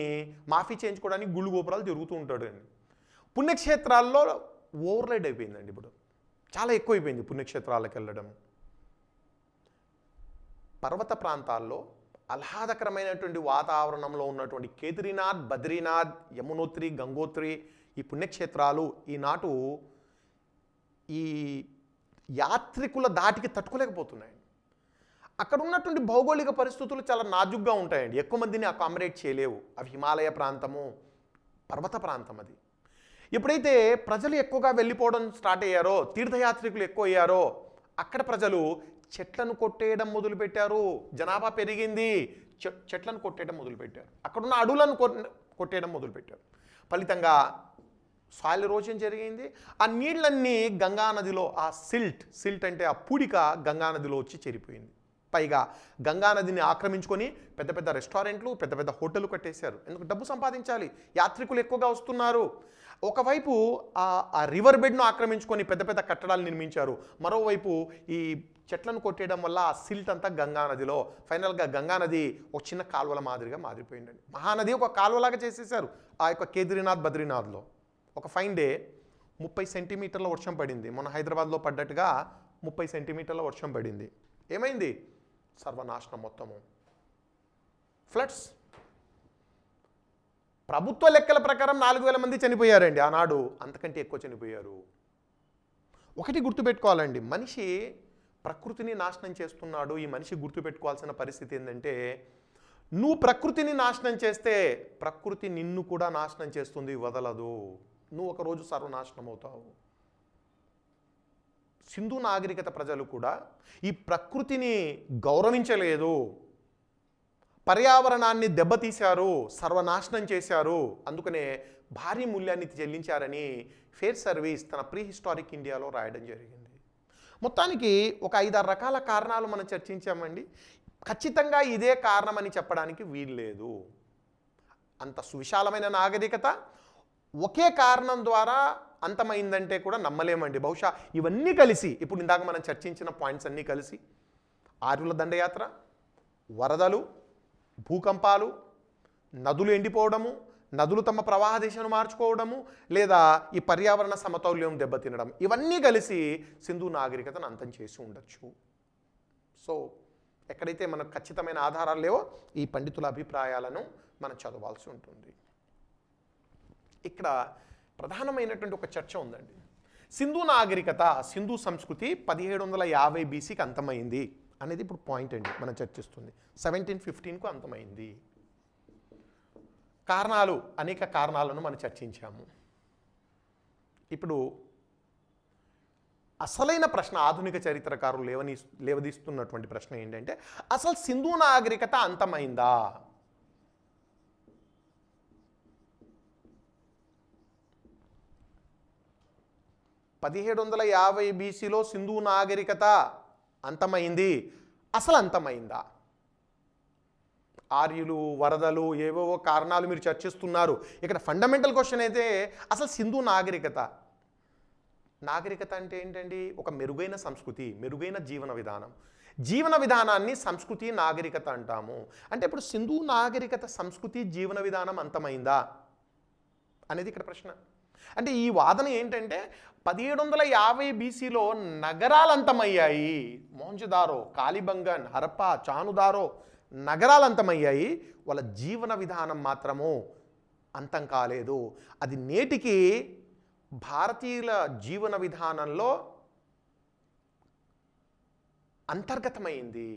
మాఫీ చేయించుకోవడానికి గుళ్ళు గోపురాలు జరుగుతూ ఉంటాడండి. పుణ్యక్షేత్రాల్లో ఓవర్రైడ్ అయిపోయిందండి. ఇప్పుడు చాలా ఎక్కువైపోయింది పుణ్యక్షేత్రాలకు వెళ్ళడం. పర్వత ప్రాంతాల్లో ఆహ్లాదకరమైనటువంటి వాతావరణంలో ఉన్నటువంటి కేదార్నాథ్, బద్రీనాథ్, యమునోత్రి, గంగోత్రి, ఈ పుణ్యక్షేత్రాలు ఈనాటు ఈ యాత్రికుల దాటికి తట్టుకోలేకపోతున్నాయి. అక్కడ ఉన్నటువంటి భౌగోళిక పరిస్థితులు చాలా నాజుగ్గా ఉంటాయండి, ఎక్కువ మందిని అకామిడేట్ చేయలేవు. అవి హిమాలయ ప్రాంతము, పర్వత ప్రాంతం. అది ఎప్పుడైతే ప్రజలు ఎక్కువగా వెళ్ళిపోవడం స్టార్ట్ అయ్యారో, తీర్థయాత్రికులు ఎక్కువ అయ్యారో, అక్కడ ప్రజలు చెట్లను కొట్టేయడం మొదలుపెట్టారు. జనాభా పెరిగింది, చెట్లను కొట్టేయడం మొదలుపెట్టారు. అక్కడున్న అడవులను కొట్టేయడం మొదలుపెట్టారు. ఫలితంగా సాయిల్ ఎరోజన్ జరిగింది. ఆ నీళ్ళన్నీ గంగానదిలో, ఆ సిల్ట్ అంటే ఆ పూడిక గంగానదిలో వచ్చి చేరిపోయింది. పైగా గంగానదిని ఆక్రమించుకొని పెద్ద పెద్ద రెస్టారెంట్లు, పెద్ద పెద్ద హోటళ్ళు కట్టేశారు. ఎందుకు? డబ్బు సంపాదించాలి, యాత్రికులు ఎక్కువగా వస్తున్నారు. ఒకవైపు ఆ రివర్ బెడ్ను ఆక్రమించుకొని పెద్ద పెద్ద కట్టడాలు నిర్మించారు. మరోవైపు ఈ చెట్లను కొట్టేయడం వల్ల ఆ సిల్ట్ అంతా గంగానదిలో, ఫైనల్గా గంగానది ఒక చిన్న కాలువల మాదిరిగా మారిపోయిందండి. మహానది ఒక కాలువలాగా చేసేసారు ఆ యొక్క కేదార్నాథ్, బద్రీనాథ్లో. ఒక ఫైన్ డే 30 సెంటీమీటర్ల వర్షం పడింది. మొన్న హైదరాబాద్లో పడ్డట్టుగా 30 సెంటీమీటర్ల వర్షం పడింది. ఏమైంది? సర్వనాశనం మొత్తము, ఫ్లడ్స్. ప్రభుత్వ లెక్కల ప్రకారం 4000 మంది చనిపోయారండి ఆనాడు, అంతకంటే ఎక్కువ చనిపోయారు. ఒకటి గుర్తుపెట్టుకోవాలండి, మనిషి ప్రకృతిని నాశనం చేస్తున్నాడు. ఈ మనిషి గుర్తుపెట్టుకోవాల్సిన పరిస్థితి ఏంటంటే, నువ్వు ప్రకృతిని నాశనం చేస్తే ప్రకృతి నిన్ను కూడా నాశనం చేస్తుంది, వదలదు. నువ్వు ఒకరోజు సర్వనాశనం అవుతావు. సింధు నాగరికత ప్రజలు కూడా ఈ ప్రకృతిని గౌరవించలేదు, పర్యావరణాన్ని దెబ్బతీశారు, సర్వనాశనం చేశారు. అందుకనే భారీ మూల్యాన్ని చెల్లించారని ఫేర్ సర్వీస్ తన ప్రీ హిస్టారిక్ ఇండియాలో రాయడం జరిగింది. మొత్తానికి ఒక 5-6 రకాల కారణాలు మనం చర్చించామండి. ఖచ్చితంగా ఇదే కారణమని చెప్పడానికి వీల్లేదు. అంత సువిశాలమైన నాగరికత ఒకే కారణం ద్వారా అంతమైందంటే కూడా నమ్మలేమండి. బహుశా ఇవన్నీ కలిసి, ఇప్పుడు ఇందాక మనం చర్చించిన పాయింట్స్ అన్నీ కలిసి, ఆర్యుల దండయాత్ర, వరదలు, భూకంపాలు, నదులు ఎండిపోవడము, నదులు తమ ప్రవాహ దిశను మార్చుకోవడము, లేదా ఈ పర్యావరణ సమతౌల్యం దెబ్బతినడం, ఇవన్నీ కలిసి సింధు నాగరికతను అంతం చేసి ఉండొచ్చు. సో ఎక్కడైతే మనకు ఖచ్చితమైన ఆధారాలు లేవో ఈ పండితుల అభిప్రాయాలను మనం చదవాల్సి ఉంటుంది. ఇక్కడ ప్రధానమైనటువంటి ఒక చర్చ ఉందండి. సింధు నాగరికత, సింధు సంస్కృతి 1750 BCకి అంతమైంది అనేది ఇప్పుడు పాయింట్ అండి మనం చర్చిస్తుంది. 1715కు అంతమైంది. కారణాలు, అనేక కారణాలను మనం చర్చించాము. ఇప్పుడు అసలైన ప్రశ్న, ఆధునిక చరిత్రకారులు లేవదీస్తున్నటువంటి ప్రశ్న ఏంటంటే, అసలు సింధు నాగరికత అంతమైందా? BCలో సింధు నాగరికత అంతమైంది. అసలు అంతమైందా? ఆర్యులు, వరదలు, ఏవేవో కారణాలు మీరు చర్చిస్తున్నారు. ఇక్కడ ఫండమెంటల్ క్వశ్చన్ అయితే అసలు సింధు నాగరికత అంటే ఏంటండి? ఒక మెరుగైన సంస్కృతి, మెరుగైన జీవన విధానం. జీవన విధానాన్ని సంస్కృతి, నాగరికత అంటాము. అంటే ఇప్పుడు సింధు నాగరికత సంస్కృతి, జీవన విధానం అంతమైందా అనేది ఇక్కడ ప్రశ్న. అంటే ఈ వాదన ఏంటంటే 1750 BCలో నగరాలు అంతమయ్యాయి. మోహంజదారో, కాలిబంగన్, హరప్పా, చానుదారో నగరాలు అంతమయ్యాయి. వాళ్ళ జీవన విధానం మాత్రము అంతం కాలేదు. అది నేటికి భారతీయుల జీవన విధానంలో అంతర్గతమైంది.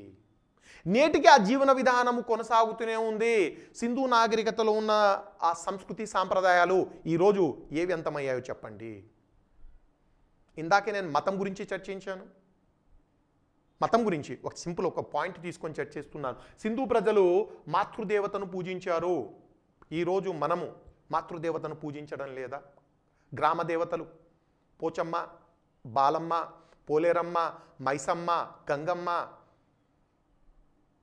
నేటికి ఆ జీవన విధానము కొనసాగుతూనే ఉంది. సింధు నాగరికతలో ఉన్న ఆ సంస్కృతి, సాంప్రదాయాలు ఈరోజు ఏవి అంతమయ్యాయో చెప్పండి. ఇందాకే నేను మతం గురించి చర్చించాను. మతం గురించి ఒక పాయింట్ తీసుకొని చర్చిస్తున్నాను. సింధు ప్రజలు మాతృదేవతను పూజించారు. ఈరోజు మనము మాతృదేవతను పూజించడం లేదా? గ్రామ దేవతలు పోచమ్మ, బాలమ్మ, పోలేరమ్మ, మైసమ్మ, గంగమ్మ,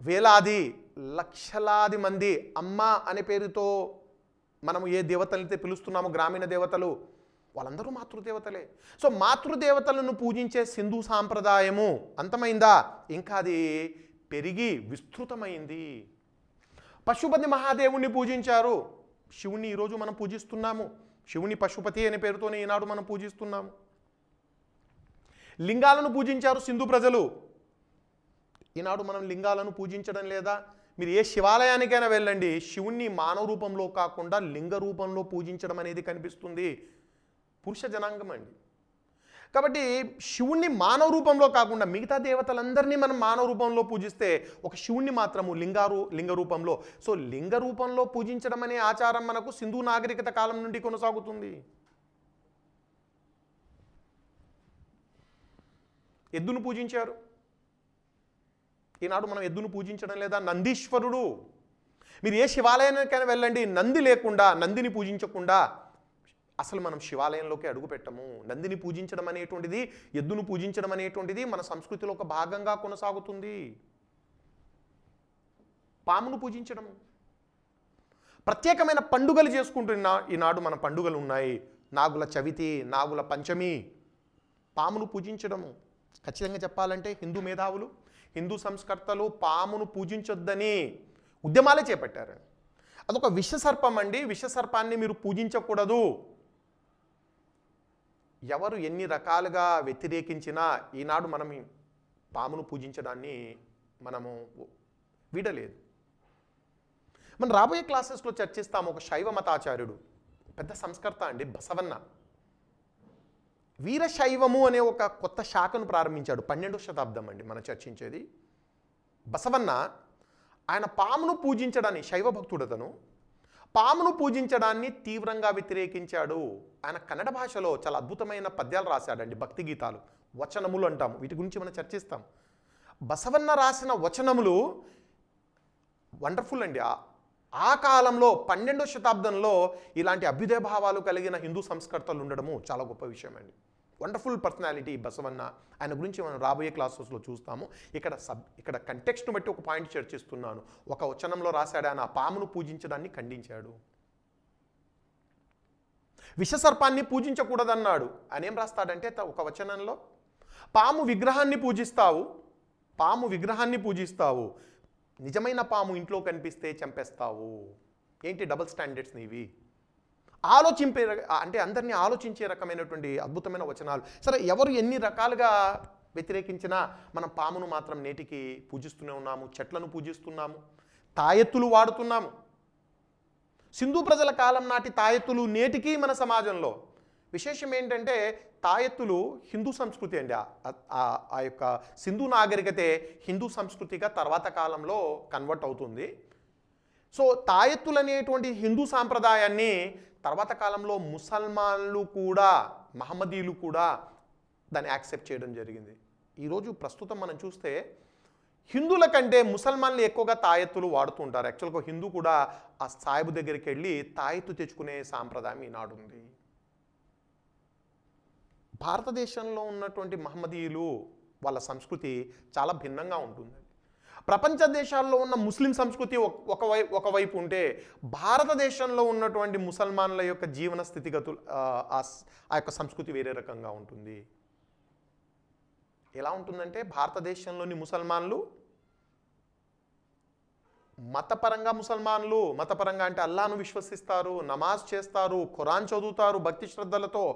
వేలాది లక్షలాది మంది అమ్మ అనే పేరుతో మనము ఏ దేవతలైతే పిలుస్తున్నామో, గ్రామీణ దేవతలు, వాళ్ళందరూ మాతృదేవతలే. సో మాతృదేవతలను పూజించే సింధు సాంప్రదాయము అంతమైందా? ఇంకా అది పెరిగి విస్తృతమైంది. పశుపతి మహాదేవుణ్ణి పూజించారు. శివుణ్ణి ఈరోజు మనం పూజిస్తున్నాము. శివుని పశుపతి అనే పేరుతోనే ఈనాడు మనం పూజిస్తున్నాము. లింగాలను పూజించారు సింధు ప్రజలు. ఈనాడు మనం లింగాలను పూజించడం లేదా? మీరు ఏ శివాలయానికైనా వెళ్ళండి, శివుణ్ణి మానవ రూపంలో కాకుండా లింగ రూపంలో పూజించడం అనేది కనిపిస్తుంది. పురుష జనాంగం అండి. కాబట్టి శివుణ్ణి మానవ రూపంలో కాకుండా మిగతా దేవతలందరినీ మనం మానవ రూపంలో పూజిస్తే, ఒక శివుణ్ణి మాత్రము లింగ రూపంలో. సో లింగ రూపంలో పూజించడం అనే ఆచారం మనకు సింధు నాగరికత కాలం నుండి కొనసాగుతుంది. ఎద్దును పూజించారు. ఈనాడు మనం ఎద్దును పూజించడం లేదా? నందీశ్వరుడు. మీరు ఏ శివాలయానికైనా వెళ్ళండి, నంది లేకుండా, నందిని పూజించకుండా అసలు మనం శివాలయంలోకి అడుగు పెట్టము. నందిని పూజించడం అనేటువంటిది, ఎద్దును పూజించడం అనేటువంటిది మన సంస్కృతిలో ఒక భాగంగా కొనసాగుతుంది. పామును పూజించడం, ప్రత్యేకమైన పండుగలు చేసుకుంటున్న ఈనాడు మన పండుగలు ఉన్నాయి. నాగుల చవితి, నాగుల పంచమి, పామును పూజించడము. ఖచ్చితంగా చెప్పాలంటే హిందూ మేధావులు, హిందూ సంస్కర్తలు పామును పూజించొద్దని ఉద్యమాలే చేపట్టారు. అదొక విషసర్పం అండి, విషసర్పాన్ని మీరు పూజించకూడదు. ఎవరు ఎన్ని రకాలుగా వ్యతిరేకించినా ఈనాడు మనం పామును పూజించడాన్ని మనము వీడలేదు. మనం రాబోయే క్లాసెస్లో చర్చిస్తాము. ఒక శైవ మతాచార్యుడు, పెద్ద సంస్కర్త అండి, బసవన్న, వీరశైవము అనే ఒక కొత్త శాఖను ప్రారంభించాడు. 12వ శతాబ్దం అండి మనం చర్చించేది. బసవన్న ఆయన పామును పూజించడాన్ని, శైవ భక్తుడతను, పామును పూజించడాన్ని తీవ్రంగా వ్యతిరేకించాడు. ఆయన కన్నడ భాషలో చాలా అద్భుతమైన పద్యాలు రాశాడండి, భక్తి గీతాలు, వచనములు అంటాము. వీటి గురించి మనం చర్చిస్తాం. బసవన్న రాసిన వచనములు వండర్ఫుల్ అండి. ఆ కాలంలో 12వ శతాబ్దంలో ఇలాంటి అభ్యుదయ భావాలు కలిగిన హిందూ సంస్కర్తలు ఉండడము చాలా గొప్ప విషయం అండి. వండర్ఫుల్ పర్సనాలిటీ బసవన్న. ఆయన గురించి మనం రాబోయే క్లాసెస్లో చూస్తాము. ఇక్కడ కంటెక్స్ట్ను బట్టి ఒక పాయింట్ చర్చిస్తున్నాను. ఒక వచనంలో రాశాడు, ఆయన పామును పూజించడాన్ని ఖండించాడు. విషసర్పాన్ని పూజించకూడదన్నాడు. ఆయన ఏం రాస్తాడంటే ఒక వచనంలో, పాము విగ్రహాన్ని పూజిస్తావు, నిజమైన పాము ఇంట్లో కనిపిస్తే చంపేస్తావు. ఏంటి డబుల్ స్టాండర్డ్స్ నీవి? అంటే అందరినీ ఆలోచించే రకమైనటువంటి అద్భుతమైన వచనాలు. సరే, ఎవరు ఎన్ని రకాలుగా వ్యతిరేకించినా మనం పామును మాత్రం నేటికి పూజిస్తూనే ఉన్నాము, చెట్లను పూజిస్తున్నాము, తాయెత్తులు వాడుతున్నాము. సింధు ప్రజల కాలం నాటి తాయెత్తులు నేటికి మన సమాజంలో. విశేషం ఏంటంటే తాయెత్తులు హిందూ సంస్కృతి అండి. ఆ యొక్క సింధు నాగరికతే హిందూ సంస్కృతిగా తర్వాత కాలంలో కన్వర్ట్ అవుతుంది. సో తాయెత్తులు అనేటువంటి హిందూ సాంప్రదాయాన్ని తర్వాత కాలంలో ముసల్మాన్లు కూడా, మహమ్మదీలు కూడా దాన్ని యాక్సెప్ట్ చేయడం జరిగింది. ఈరోజు ప్రస్తుతం మనం చూస్తే హిందువుల కంటే ముసల్మాన్లు ఎక్కువగా తాయెత్తులు వాడుతూ ఉంటారు. యాక్చువల్గా హిందూ కూడా ఆ సాయిబు దగ్గరికి వెళ్ళి తాయెత్తు తెచ్చుకునే సాంప్రదాయం ఈనాడు ఉంది. భారతదేశంలో ఉన్నటువంటి మహమ్మదీయులు వాళ్ళ సంస్కృతి చాలా భిన్నంగా ఉంటుంది. ప్రపంచ దేశాల్లో ఉన్న ముస్లిం సంస్కృతి ఒకవైపు ఉంటే, భారతదేశంలో ఉన్నటువంటి ముసల్మాన్ల యొక్క జీవన స్థితిగతులు, ఆ యొక్క సంస్కృతి వేరే రకంగా ఉంటుంది. ఎలా ఉంటుందంటే, భారతదేశంలోని ముసల్మాన్లు మతపరంగా అంటే అల్లాను విశ్వసిస్తారు, నమాజ్ చేస్తారు, ఖురాన్ చదువుతారు భక్తి శ్రద్ధలతో.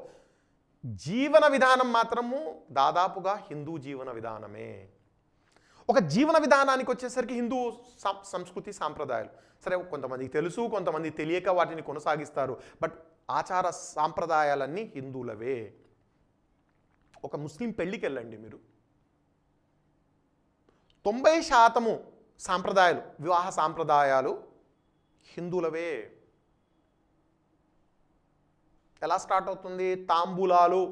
జీవన విధానం మాత్రము దాదాపుగా హిందూ జీవన విధానమే. ఒక జీవన విధానానికి వచ్చేసరికి హిందూ సంస్కృతి సాంప్రదాయాలు సరే కొంతమందికి తెలుసు, కొంతమంది తెలియక వాటిని కొనసాగిస్తారు. బట్ ఆచార సాంప్రదాయాలన్నీ హిందువులవే. ఒక ముస్లిం పెళ్ళికి వెళ్ళండి మీరు, 90% సాంప్రదాయాలు, వివాహ సాంప్రదాయాలు హిందువులవే. ఎలా స్టార్ట్ అవుతుంది? తాంబూలాలు.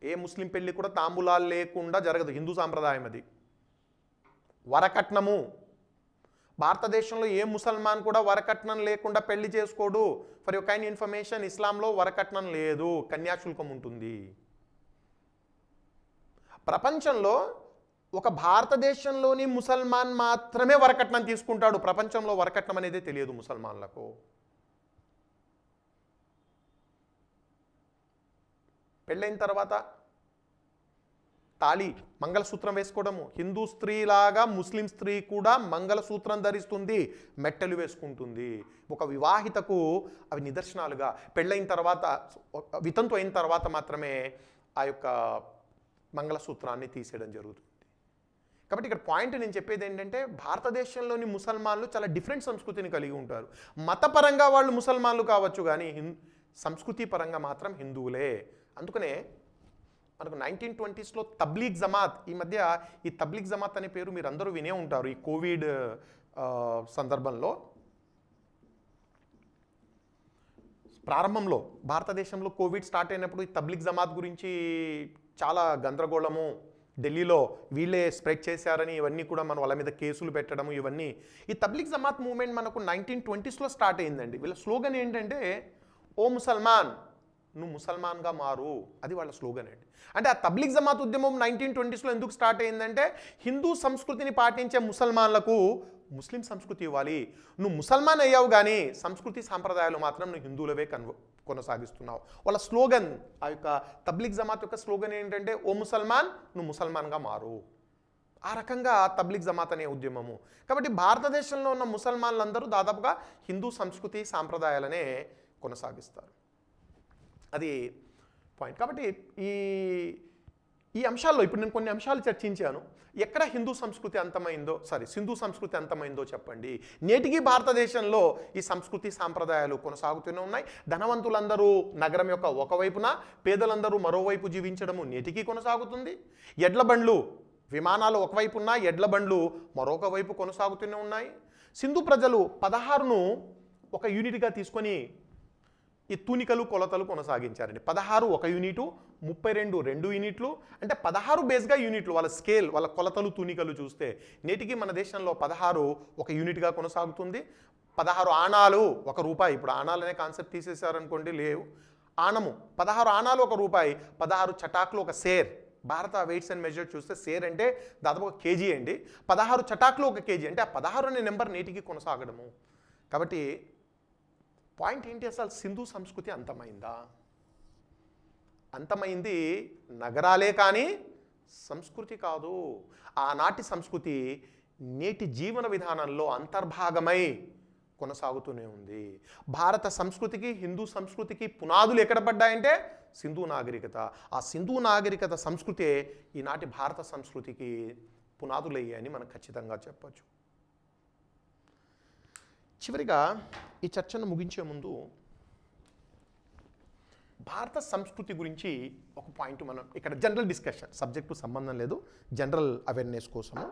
ఏ ముస్లిం పెళ్ళి కూడా తాంబూలాలు లేకుండా జరగదు, హిందూ సాంప్రదాయం అది. వరకట్నము. భారతదేశంలో ఏ ముసల్మాన్ కూడా వరకట్నం లేకుండా పెళ్లి చేసుకోడు. ఫర్ యువర్ కైండ్ ఇన్ఫర్మేషన్, ఇస్లాంలో వరకట్నం లేదు, కన్యాశుల్కం ఉంటుంది. ప్రపంచంలో ఒక భారతదేశంలోని ముసల్మాన్ మాత్రమే వరకట్నం తీసుకుంటాడు. ప్రపంచంలో వరకట్నం అనేది తెలియదు ముసల్మాన్లకు. పెళ్ళైన తర్వాత తాళి, మంగళసూత్రం వేసుకోవడము. హిందూ స్త్రీలాగా ముస్లిం స్త్రీ కూడా మంగళసూత్రం ధరిస్తుంది, మెట్టెలు వేసుకుంటుంది. ఒక వివాహితకు అవి నిదర్శనాలుగా. పెళ్ళైన తర్వాత, వితంతు అయిన తర్వాత మాత్రమే ఆ యొక్క మంగళసూత్రాన్ని తీసేయడం జరుగుతుంది. కాబట్టి ఇక్కడ పాయింట్ నేను చెప్పేది ఏంటంటే, భారతదేశంలోని ముసల్మాన్లు చాలా డిఫరెంట్ సంస్కృతిని కలిగి ఉంటారు. మతపరంగా వాళ్ళు ముసల్మాన్లు కావచ్చు, కానీ సంస్కృతి పరంగా మాత్రం హిందువులే. అందుకనే మనకు 1920s తబ్లీగ్ జమాత్, ఈ మధ్య ఈ తబ్లీగ్ జమాత్ అనే పేరు మీరు అందరూ వినే ఉంటారు. ఈ కోవిడ్ సందర్భంలో ప్రారంభంలో భారతదేశంలో కోవిడ్ స్టార్ట్ అయినప్పుడు ఈ తబ్లీగ్ జమాత్ గురించి చాలా గందరగోళము, ఢిల్లీలో వీళ్ళే స్ప్రెడ్ చేశారని ఇవన్నీ కూడా మనం వాళ్ళ మీద కేసులు పెట్టడము, ఇవన్నీ. ఈ తబ్లీగ్ జమాత్ మూవ్మెంట్ మనకు 1920s స్టార్ట్ అయిందండి. వీళ్ళ స్లోగన్ ఏంటంటే, ఓ ముసల్మాన్ నువ్వు ముసల్మాన్గా మారు, అది వాళ్ళ స్లోగన్ అండి. అంటే ఆ తబ్లీగ్ జమాత్ ఉద్యమం 1920s ఎందుకు స్టార్ట్ అయిందంటే, హిందూ సంస్కృతిని పాటించే ముసల్మాన్లకు ముస్లిం సంస్కృతి ఇవ్వాలి. నువ్వు ముసల్మాన్ అయ్యావు కానీ సంస్కృతి సాంప్రదాయాలు మాత్రం నువ్వు హిందువులవే కొనసాగిస్తున్నావు. వాళ్ళ స్లోగన్, ఆ యొక్క తబ్లీగ్ జమాత్ యొక్క స్లోగన్ ఏంటంటే, ఓ ముసల్మాన్ నువ్వు ముసల్మాన్గా మారు. ఆ రకంగా తబ్లీగ్ జమాత్ అనే ఉద్యమము. కాబట్టి భారతదేశంలో ఉన్న ముసల్మాన్లందరూ దాదాపుగా హిందూ సంస్కృతి సాంప్రదాయాలనే కొనసాగిస్తారు. అది పాయింట్. కాబట్టి ఈ అంశాల్లో ఇప్పుడు నేను కొన్ని అంశాలు చర్చించాను. ఎక్కడ సింధు సంస్కృతి అంతమైందో చెప్పండి. నేటికి భారతదేశంలో ఈ సంస్కృతి సాంప్రదాయాలు కొనసాగుతూనే ఉన్నాయి. ధనవంతులందరూ నగరం యొక్క ఒకవైపున, పేదలందరూ మరోవైపు జీవించడము నేటికి కొనసాగుతుంది. ఎడ్ల బండ్లు, విమానాలు ఒకవైపున్నా, ఎడ్ల బండ్లు మరొక వైపు కొనసాగుతూనే ఉన్నాయి. సింధు ప్రజలు 16ను ఒక యూనిట్గా తీసుకొని ఈ తూనికలు, కొలతలు కొనసాగించారండి. 16 ఒక యూనిటు, 32 2 యూనిట్లు, అంటే 16 బేస్గా యూనిట్లు. వాళ్ళ స్కేల్, వాళ్ళ కొలతలు, తూనికలు చూస్తే నేటికి మన దేశంలో 16 ఒక యూనిట్గా కొనసాగుతుంది. 16 ఆణాలు, ₹1. ఇప్పుడు ఆణాలు అనే కాన్సెప్ట్ తీసేశారనుకోండి, లేవు. ఆనము 16 ఆనాలు ఒక రూపాయి, 16 చటాకులు ఒక సేర్. భారత వెయిట్స్ అండ్ మెజర్ చూస్తే సేర్ అంటే దాదాపు ఒక కేజీ అండి. 16 చటాకులు ఒక కేజీ అంటే ఆ 16 అనే నెంబర్ నేటికి కొనసాగడము. కాబట్టి పాయింట్ ఏంటి, అసలు సింధు సంస్కృతి అంతమైందా? అంతమైంది నగరాలే కానీ సంస్కృతి కాదు. ఆనాటి సంస్కృతి నేటి జీవన విధానంలో అంతర్భాగమై కొనసాగుతూనే ఉంది. భారత సంస్కృతికి హిందూ సంస్కృతికి పునాదులు ఎక్కడ పడ్డాయంటే సింధు నాగరికత. ఆ సింధు నాగరికత సంస్కృతే ఈనాటి భారత సంస్కృతికి పునాదులయ్యాయని మనం ఖచ్చితంగా చెప్పచ్చు. చివరిగా ఈ చర్చను ముగించే ముందు భారత సంస్కృతి గురించి ఒక పాయింట్ మనం ఇక్కడ జనరల్ డిస్కషన్, సబ్జెక్టు సంబంధం లేదు, జనరల్ అవేర్నెస్ కోసము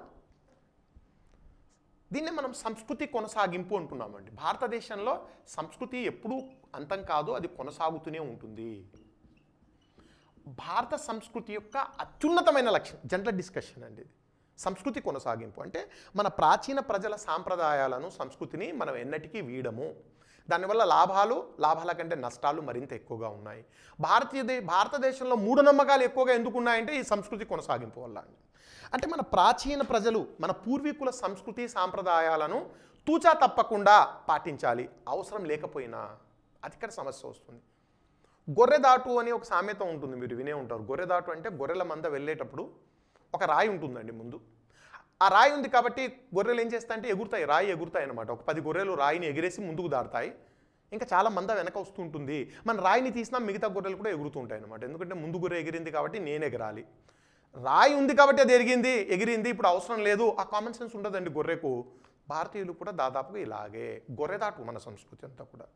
దీన్ని మనం సంస్కృతి కొనసాగింపు అంటున్నామండి. భారతదేశంలో సంస్కృతి ఎప్పుడూ అంతం కాదు, అది కొనసాగుతూనే ఉంటుంది. భారత సంస్కృతి యొక్క అత్యున్నతమైన లక్ష్యం జనరల్ డిస్కషన్ అండి ఇది. సంస్కృతి కొనసాగింపు అంటే మన ప్రాచీన ప్రజల సాంప్రదాయాలను సంస్కృతిని మనం ఎన్నటికీ వీడము. దానివల్ల లాభాల కంటే నష్టాలు మరింత ఎక్కువగా ఉన్నాయి. భారతదేశంలో మూఢనమ్మకాలు ఎక్కువగా ఎందుకు ఉన్నాయంటే ఈ సంస్కృతి కొనసాగింపు వల్ల. అంటే మన ప్రాచీన ప్రజలు మన పూర్వీకుల సంస్కృతి సాంప్రదాయాలను తూచా తప్పకుండా పాటించాలి, అవసరం లేకపోయినా. అది ఇక్కడ సమస్య వస్తుంది. గొర్రెదాటు అని ఒక సామెత ఉంటుంది, మీరు వినే ఉంటారు. గొర్రెదాటు అంటే గొర్రెల మంద వెళ్ళేటప్పుడు ఒక రాయి ఉంటుందండి ముందు. ఆ రాయి ఉంది కాబట్టి గొర్రెలు ఏం చేస్తాయంటే ఎగురుతాయి, రాయి ఎగురుతాయి అనమాట. ఒక 10 గొర్రెలు రాయిని ఎగిరేసి ముందుకు దాటుతాయి, ఇంకా చాలా మంద వెనక వస్తూ ఉంటుంది. మన రాయిని తీసినా మిగతా గొర్రెలు కూడా ఎగురుతూ ఉంటాయి అనమాట. ఎందుకంటే ముందు గొర్రె ఎగిరింది కాబట్టి నేను ఎగరాలి, రాయి ఉంది కాబట్టి అది ఎగిరింది, ఇప్పుడు అవసరం లేదు. ఆ కామన్ సెన్స్ ఉండదండి గొర్రెకు. భారతీయులు కూడా దాదాపుగా ఇలాగే గొర్రెదాటు మన సంస్కృతి అంతా కూడా.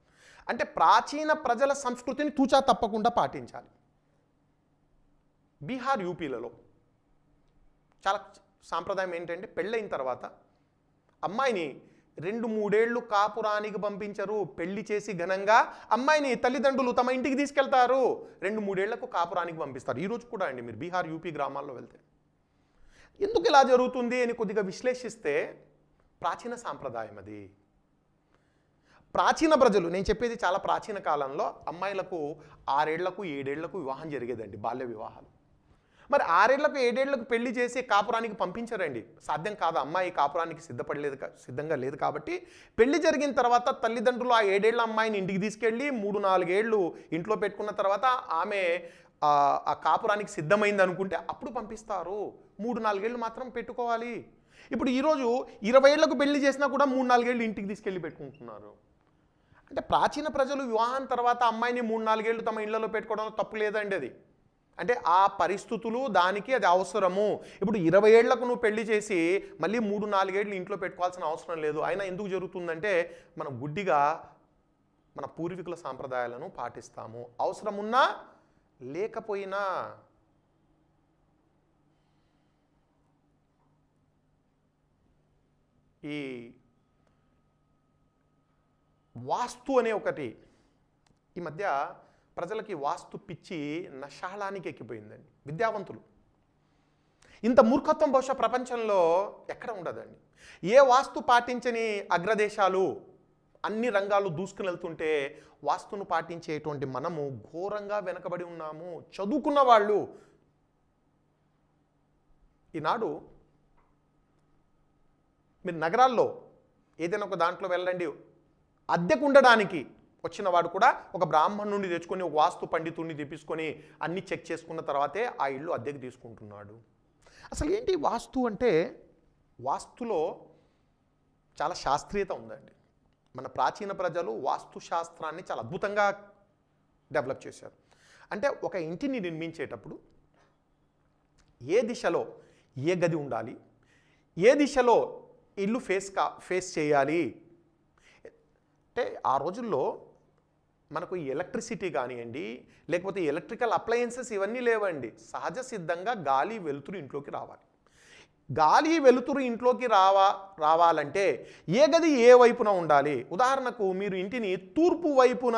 అంటే ప్రాచీన ప్రజల సంస్కృతిని తూచా తప్పకుండా పాటించాలి. బీహార్ యూపీలలో చాలా సాంప్రదాయం ఏంటంటే పెళ్ళైన తర్వాత అమ్మాయిని 2-3 ఏళ్ళు కాపురానికి పంపించరు, పెళ్లి చేసి ఘనంగా అమ్మాయిని తల్లిదండ్రులు తమ ఇంటికి తీసుకెళ్తారు, 2-3 ఏళ్లకు కాపురానికి పంపిస్తారు. ఈరోజు కూడా అండి మీరు బీహార్ యూపీ గ్రామాల్లో వెళ్తే ఎందుకు ఇలా జరుగుతుంది అని కొద్దిగా విశ్లేషిస్తే ప్రాచీన సాంప్రదాయం అది. ప్రాచీన ప్రజలు, నేను చెప్పేది చాలా ప్రాచీన కాలంలో అమ్మాయిలకు 6 ఏళ్లకు 7 ఏళ్లకు వివాహం జరిగేదండి, బాల్య వివాహాలు. మరి 6 ఏళ్లకు 7 ఏళ్లకు పెళ్లి చేసి కాపురానికి పంపించారండి, సాధ్యం కాదు. అమ్మాయి కాపురానికి సిద్ధంగా లేదు కాబట్టి పెళ్లి జరిగిన తర్వాత తల్లిదండ్రులు ఆ 7 ఏళ్ల అమ్మాయిని ఇంటికి తీసుకెళ్ళి 3-4 ఏళ్ళు ఇంట్లో పెట్టుకున్న తర్వాత ఆమె ఆ కాపురానికి సిద్ధమైంది అనుకుంటే అప్పుడు పంపిస్తారు. 3-4 ఏళ్ళు మాత్రం పెట్టుకోవాలి. ఇప్పుడు ఈరోజు 20 ఏళ్లకు పెళ్లి చేసినా కూడా 3-4 ఏళ్ళు ఇంటికి తీసుకెళ్ళి పెట్టుకుంటున్నారు. అంటే ప్రాచీన ప్రజలు వివాహం తర్వాత అమ్మాయిని 3-4 ఏళ్ళు తమ ఇళ్లలో పెట్టుకోవడంలో తప్పు లేదండి అది. అంటే ఆ పరిస్థితులు దానికి అది అవసరము. ఇప్పుడు 20 ఏళ్లకు నువ్వు పెళ్లి చేసి మళ్ళీ 3-4 ఏళ్ళు ఇంట్లో పెట్టుకోవాల్సిన అవసరం లేదు. అయినా ఎందుకు జరుగుతుందంటే మనం గుడ్డిగా మన పూర్వీకుల సాంప్రదాయాలను పాటిస్తాము, అవసరం ఉన్నా లేకపోయినా. ఈ వాస్తు అనే ఒకటి ఈ మధ్య ప్రజలకి వాస్తు పిచ్చి నశాళానికి ఎక్కిపోయిందండి. విద్యావంతులు ఇంత మూర్ఖత్వం బహుశా ప్రపంచంలో ఎక్కడ ఉండదండి. ఏ వాస్తు పాటించని అగ్రదేశాలు అన్ని రంగాలు దూసుకుని వెళ్తుంటే వాస్తును పాటించేటువంటి మనము ఘోరంగా వెనకబడి ఉన్నాము. చదువుకున్న వాళ్ళు ఈనాడు మీరు నగరాల్లో ఏదైనా ఒక దాంట్లో వెళ్ళండి, అద్దెకు ఉండడానికి వచ్చిన వాడు కూడా ఒక బ్రాహ్మణుడిని తెచ్చుకొని ఒక వాస్తు పండితుడిని తెప్పించుకొని అన్నీ చెక్ చేసుకున్న తర్వాతే ఆ ఇల్లు అద్దెకు తీసుకుంటున్నాడు. అసలు ఏంటి వాస్తు అంటే? వాస్తులో చాలా శాస్త్రీయత ఉందండి. మన ప్రాచీన ప్రజలు వాస్తు శాస్త్రాన్ని చాలా అద్భుతంగా డెవలప్ చేశారు. అంటే ఒక ఇంటిని నిర్మించేటప్పుడు ఏ దిశలో ఏ గది ఉండాలి, ఏ దిశలో ఇల్లు ఫేస్ చేయాలి. అంటే ఆ రోజుల్లో మనకు ఎలక్ట్రిసిటీ కానివ్వండి, లేకపోతే ఎలక్ట్రికల్ అప్లయన్సెస్ ఇవన్నీ లేవండి. సహజ సిద్ధంగా గాలి వెలుతురు ఇంట్లోకి రావాలి. గాలి వెలుతురు ఇంట్లోకి రావాలంటే ఏ గది ఏ వైపున ఉండాలి? ఉదాహరణకు మీరు ఇంటిని తూర్పు వైపున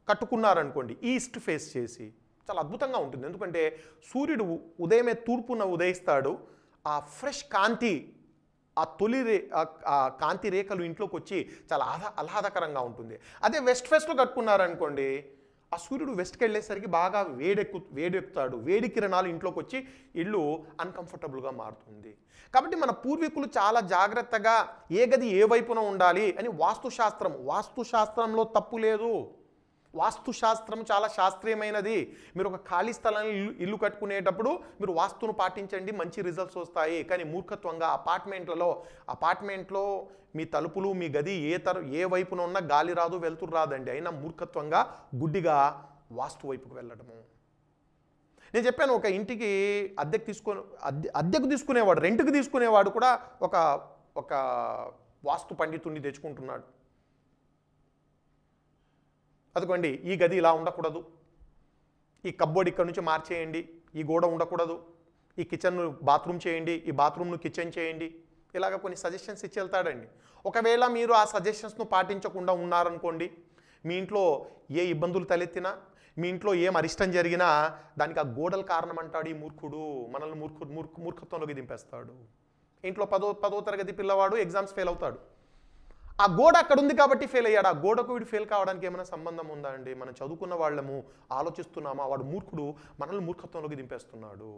కట్టుకున్నారనుకోండి, ఈస్ట్ ఫేస్ చేసి, చాలా అద్భుతంగా ఉంటుంది. ఎందుకంటే సూర్యుడు ఉదయమే తూర్పున ఉదయిస్తాడు. ఆ ఫ్రెష్ కాంతి, ఆ కాంతి రేఖలు ఇంట్లోకి వచ్చి చాలా ఆహ్లాదకరంగా ఉంటుంది. అదే వెస్ట్ ఫేస్లో కట్టుకున్నారనుకోండి, ఆ సూర్యుడు వెస్ట్కి వెళ్ళేసరికి బాగా వేడెక్కుతాడు. వేడి కిరణాలు ఇంట్లోకి వచ్చి ఇల్లు అన్కంఫర్టబుల్గా మారుతుంది. కాబట్టి మన పూర్వీకులు చాలా జాగ్రత్తగా ఏ గది ఏ వైపున ఉండాలి అని వాస్తుశాస్త్రంలో తప్పు లేదు. వాస్తుశాస్త్రం చాలా శాస్త్రీయమైనది. మీరు ఒక ఖాళీ స్థలాన్ని ఇల్లు కట్టుకునేటప్పుడు మీరు వాస్తును పాటించండి, మంచి రిజల్ట్స్ వస్తాయి. కానీ మూర్ఖత్వంగా అపార్ట్మెంట్లో మీ తలుపులు మీ గది ఏ వైపున ఉన్నా గాలి రాదు, వెలుతురు రాదండి. అయినా మూర్ఖత్వంగా గుడ్డిగా వాస్తు వైపుకు వెళ్ళడము. నేను చెప్పాను, ఒక ఇంటికి అద్దెకు తీసుకునేవాడు, రెంట్కి తీసుకునేవాడు కూడా ఒక వాస్తు పండితుడిని తెచ్చుకుంటున్నాడు. అదిగోండి, ఈ గది ఇలా ఉండకూడదు, ఈ కబ్బోర్డ్ ఇక్కడ నుంచి మార్చేయండి, ఈ గోడ ఉండకూడదు, ఈ కిచెన్ బాత్రూమ్ చేయండి, ఈ బాత్రూమ్ను కిచెన్ చేయండి, ఇలాగ కొన్ని సజెషన్స్ ఇచ్చి వెళ్తాడండి. ఒకవేళ మీరు ఆ సజెషన్స్ను పాటించకుండా ఉన్నారనుకోండి, మీ ఇంట్లో ఏ ఇబ్బందులు తలెత్తినా, మీ ఇంట్లో ఏం అరిష్టం జరిగినా దానికి ఆ గోడలు కారణం అంటాడు ఈ మూర్ఖుడు. మనల్ని మూర్ఖత్వంలోకి దింపేస్తాడు. ఇంట్లో 10వ తరగతి పిల్లవాడు ఎగ్జామ్స్ ఫెయిల్ అవుతాడు. ఆ గోడ అక్కడ ఉంది కాబట్టి ఫెయిల్ అయ్యాడు. ఆ గోడకు వీడు ఫెయిల్ కావడానికి ఏమైనా సంబంధం ఉందా అండి? మనం చదువుకున్న వాళ్ళము ఆలోచిస్తున్నామా? వాడు మూర్ఖుడు మనల్ని మూర్ఖత్వంలోకి దింపేస్తున్నాడు.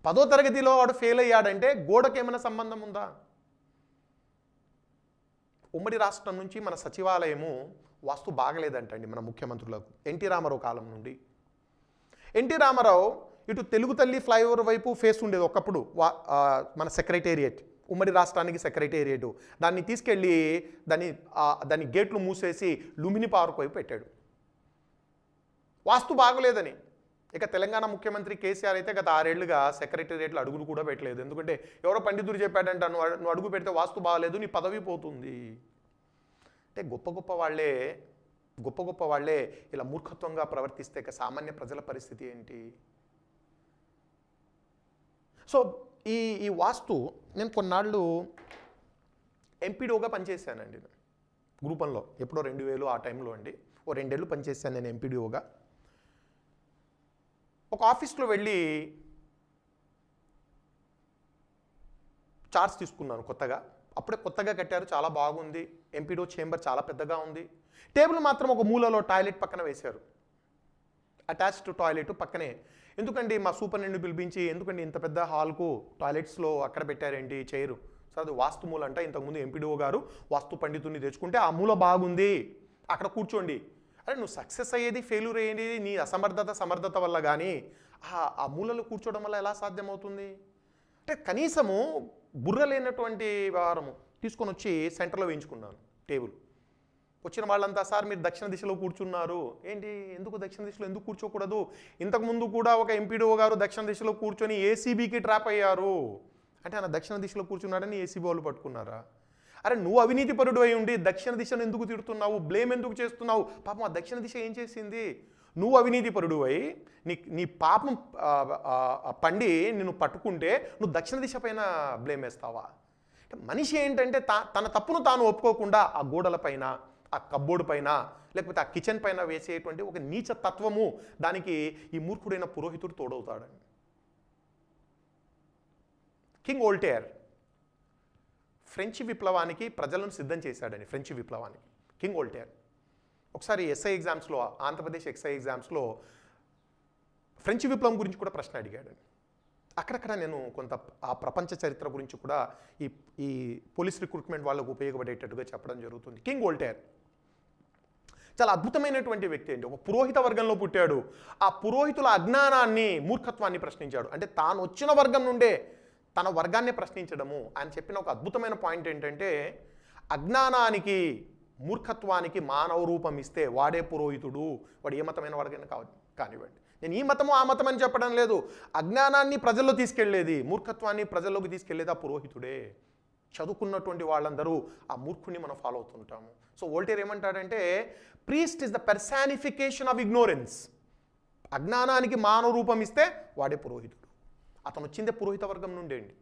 10వ తరగతిలో వాడు ఫెయిల్ అయ్యాడంటే గోడకు ఏమైనా సంబంధం ఉందా? ఉమ్మడి రాష్ట్రం నుంచి మన సచివాలయము వాస్తు బాగలేదంటండి మన ముఖ్యమంత్రులకు. ఎన్టీ రామారావు కాలం నుండి. ఎన్టీ రామారావు ఇటు తెలుగు తల్లి ఫ్లైఓవర్ వైపు ఫేస్ ఉండేది ఒకప్పుడు మన సెక్రటేరియట్, ఉమ్మడి రాష్ట్రానికి సెక్రటేరియట్. దాన్ని తీసుకెళ్ళి దాని గేట్లు మూసేసి లుంబిని పార్క్ వైపు పెట్టాడు, వాస్తు బాగలేదని. ఇక తెలంగాణ ముఖ్యమంత్రి కేసీఆర్ అయితే గత 6 ఏళ్లుగా సెక్రటేరియట్లో అడుగులు కూడా పెట్టలేదు. ఎందుకంటే ఎవరో పండితుడు చెప్పాడంట, నువ్వు అడుగు పెడితే వాస్తు బాగలేదు, నీ పదవి పోతుంది అంటే. గొప్ప గొప్ప వాళ్ళే ఇలా మూర్ఖత్వంగా ప్రవర్తిస్తే ఇక సామాన్య ప్రజల పరిస్థితి ఏంటి? సో ఈ వాస్తు నేను కొన్నాళ్ళు ఎంపీడీఓగా పనిచేశానండి. గ్రూప్ 1లో ఎప్పుడో 2000 ఆ టైంలో అండి. ఓ 2 ఏళ్ళు పనిచేశాను నేను ఎంపీడీఓగా. ఒక ఆఫీస్లో వెళ్ళి చార్జ్ తీసుకున్నాను కొత్తగా. అప్పుడే కొత్తగా కట్టారు, చాలా బాగుంది. ఎంపీడీఓ చేంబర్ చాలా పెద్దగా ఉంది. టేబుల్ మాత్రం ఒక మూలలో టాయిలెట్ పక్కన వేశారు, అటాచ్డ్ టాయిలెట్ పక్కనే. ఎందుకండి మా సూపరింటెండెంట్ పిలిపించి, ఎందుకండి ఇంత పెద్ద హాల్కు టాయిలెట్స్లో అక్కడ పెట్టారేంటి చేయరు సార్? అది వాస్తు మూల అంట. ఇంతకుముందు ఎంపీడీఓ గారు వాస్తు పండితుడిని తెచ్చుకుంటే ఆ మూల బాగుంది, అక్కడ కూర్చోండి. అరే నువ్వు సక్సెస్ అయ్యేది ఫెయిల్యూర్ అయ్యేది నీ సమర్థత వల్ల, కానీ ఆ మూలలో కూర్చోవడం వల్ల ఎలా సాధ్యమవుతుంది? అంటే కనీసము బుర్ర లేనటువంటి వ్యవహారము తీసుకొని వచ్చి సెంటర్లో వేయించుకున్నాను టేబుల్. వచ్చిన వాళ్ళంతా, సార్ మీరు దక్షిణ దిశలో కూర్చున్నారు ఏంటి, ఎందుకు దక్షిణ దిశలో ఎందుకు కూర్చోకూడదు? ఇంతకుముందు కూడా ఒక ఎంపీడీఓ గారు దక్షిణ దిశలో కూర్చొని ఏసీబీకి ట్రాప్ అయ్యారు అంటే ఆయన దక్షిణ దిశలో కూర్చున్నాడని ఏసీబీ వాళ్ళు పట్టుకున్నారా? అరే నువ్వు అవినీతి పరుడు అయి ఉండి దక్షిణ దిశను ఎందుకు తిడుతున్నావు, బ్లేమ్ ఎందుకు చేస్తున్నావు? పాపం ఆ దక్షిణ దిశ ఏం చేసింది? నువ్వు అవినీతి పరుడు అయి నీ పాపం పండి నిన్ను పట్టుకుంటే నువ్వు దక్షిణ దిశ పైన బ్లేమ్ వేస్తావా? మనిషి ఏంటంటే తన తప్పును తాను ఒప్పుకోకుండా ఆ గోడల పైన, ఆ కబ్బోర్డు పైన, లేకపోతే ఆ కిచెన్ పైన వేసేటువంటి ఒక నీచ తత్వము, దానికి ఈ మూర్ఖుడైన పురోహితుడు తోడవుతాడని. కింగ్ వోల్టేర్ ఫ్రెంచ్ విప్లవానికి ప్రజలను సిద్ధం చేశాడని. ఫ్రెంచ్ విప్లవానికి కింగ్ వోల్టేర్ ఒకసారి ఎస్ఐ ఎగ్జామ్స్లో, ఆంధ్రప్రదేశ్ ఎస్ఐ ఎగ్జామ్స్లో ఫ్రెంచ్ విప్లవం గురించి కూడా ప్రశ్న అడిగాడని. అక్కడక్కడ నేను కొంత ఆ ప్రపంచ చరిత్ర గురించి కూడా ఈ పోలీస్ రిక్రూట్మెంట్ వాళ్ళకు ఉపయోగపడేటట్టుగా చెప్పడం జరుగుతుంది. కింగ్ వోల్టేర్ చాలా అద్భుతమైనటువంటి వ్యక్తి అండి. ఒక పురోహిత వర్గంలో పుట్టాడు. ఆ పురోహితుల అజ్ఞానాన్ని, మూర్ఖత్వాన్ని ప్రశ్నించాడు. అంటే తాను వచ్చిన వర్గం నుండే తన వర్గాన్ని ప్రశ్నించడము. ఆయన చెప్పిన ఒక అద్భుతమైన పాయింట్ ఏంటంటే, అజ్ఞానానికి, మూర్ఖత్వానికి మానవ రూపం ఇస్తే వాడే పురోహితుడు. వాడు ఏ మతమైన వాడికైనా కానివ్వండి. నేను ఈ మతము ఆ మతం అని చెప్పడం లేదు. అజ్ఞానాన్ని ప్రజల్లో తీసుకెళ్లేది, మూర్ఖత్వాన్ని ప్రజల్లోకి తీసుకెళ్లేది ఆ పురోహితుడే. చదువుకున్నటువంటి వాళ్ళందరూ ఆ మూర్ఖుని మనం ఫాలో అవుతుంటాము. సో వోల్టేర్ ఏమంటాడంటే, priest is the personification of ignorance. అజ్ఞానానికి మానవ రూపం ఇస్తే వాడే పురోహితుడు. అతను వచ్చిందే పురోహిత వర్గం నుండి అండి.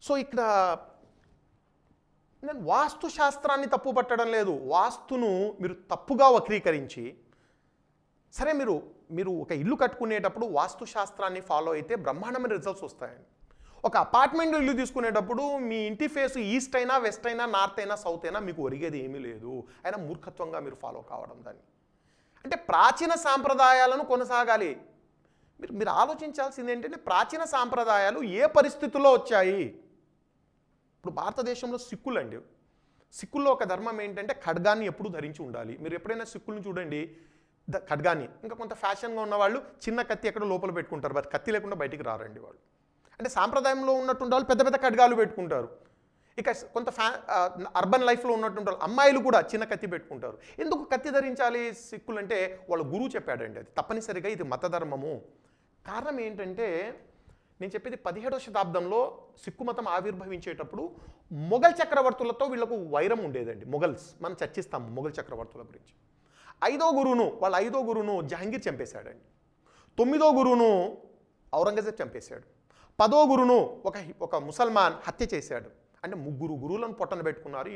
సో ఇక్కడ నేను వాస్తు శాస్త్రాన్ని తప్పు పట్టడం లేదు. వాస్తును మీరు తప్పుగా వక్రీకరించి, సరే మీరు ఒక ఇల్లు కట్టుకునేటప్పుడు వాస్తు శాస్త్రాన్ని ఫాలో అయితే బ్రహ్మాండమైన రిజల్ట్స్ వస్తాయండి. ఒక అపార్ట్మెంట్ ఇల్లు తీసుకునేటప్పుడు మీ ఇంటి ఫేస్ ఈస్ట్ అయినా వెస్ట్ అయినా నార్త్ అయినా సౌత్ అయినా మీకు ఒరిగేది ఏమీ లేదు, అయినా మూర్ఖత్వంగా మీరు ఫాలో కావడం దాన్ని. అంటే ప్రాచీన సాంప్రదాయాలను కొనసాగాలి. మీరు ఆలోచించాల్సింది ఏంటంటే ప్రాచీన సాంప్రదాయాలు ఏ పరిస్థితుల్లో వచ్చాయి. ఇప్పుడు భారతదేశంలో సిక్కులండి, సిక్కుల్లో ఒక ధర్మం ఏంటంటే ఖడ్గాన్ని ఎప్పుడు ధరించి ఉండాలి. మీరు ఎప్పుడైనా సిక్కులను చూడండి, ఖడ్గాన్ని. ఇంకా కొంత ఫ్యాషన్గా ఉన్నవాళ్ళు చిన్న కత్తి ఎక్కడ లోపల పెట్టుకుంటారు, బట్ కత్తి లేకుండా బయటికి రారండి వాళ్ళు. అంటే సాంప్రదాయంలో ఉన్నటువంటి వాళ్ళు పెద్ద పెద్ద ఖడ్గాలు పెట్టుకుంటారు. ఇక కొంత అర్బన్ లైఫ్లో ఉన్నటువంటి వాళ్ళు అమ్మాయిలు కూడా చిన్న కత్తి పెట్టుకుంటారు. ఎందుకు కత్తి ధరించాలి సిక్కులు అంటే వాళ్ళ గురువు చెప్పాడండి, అది తప్పనిసరిగా ఇది మతధర్మము. కారణం ఏంటంటే నేను చెప్పేది 17వ శతాబ్దంలో సిక్కు మతం ఆవిర్భవించేటప్పుడు మొఘల్ చక్రవర్తులతో వీళ్ళకు వైరం ఉండేదండి. మొఘల్స్ మనం చర్చిస్తాము మొఘల్ చక్రవర్తుల గురించి. వాళ్ళ ఐదో గురువును జహంగీర్ చంపేశాడండి. 9వ గురువును ఔరంగజేబ్ చంపేశాడు. 10వ గురువును ఒక ముసల్మాన్ హత్య చేశాడు. అంటే 3 గురువులను పొట్టన పెట్టుకున్నారు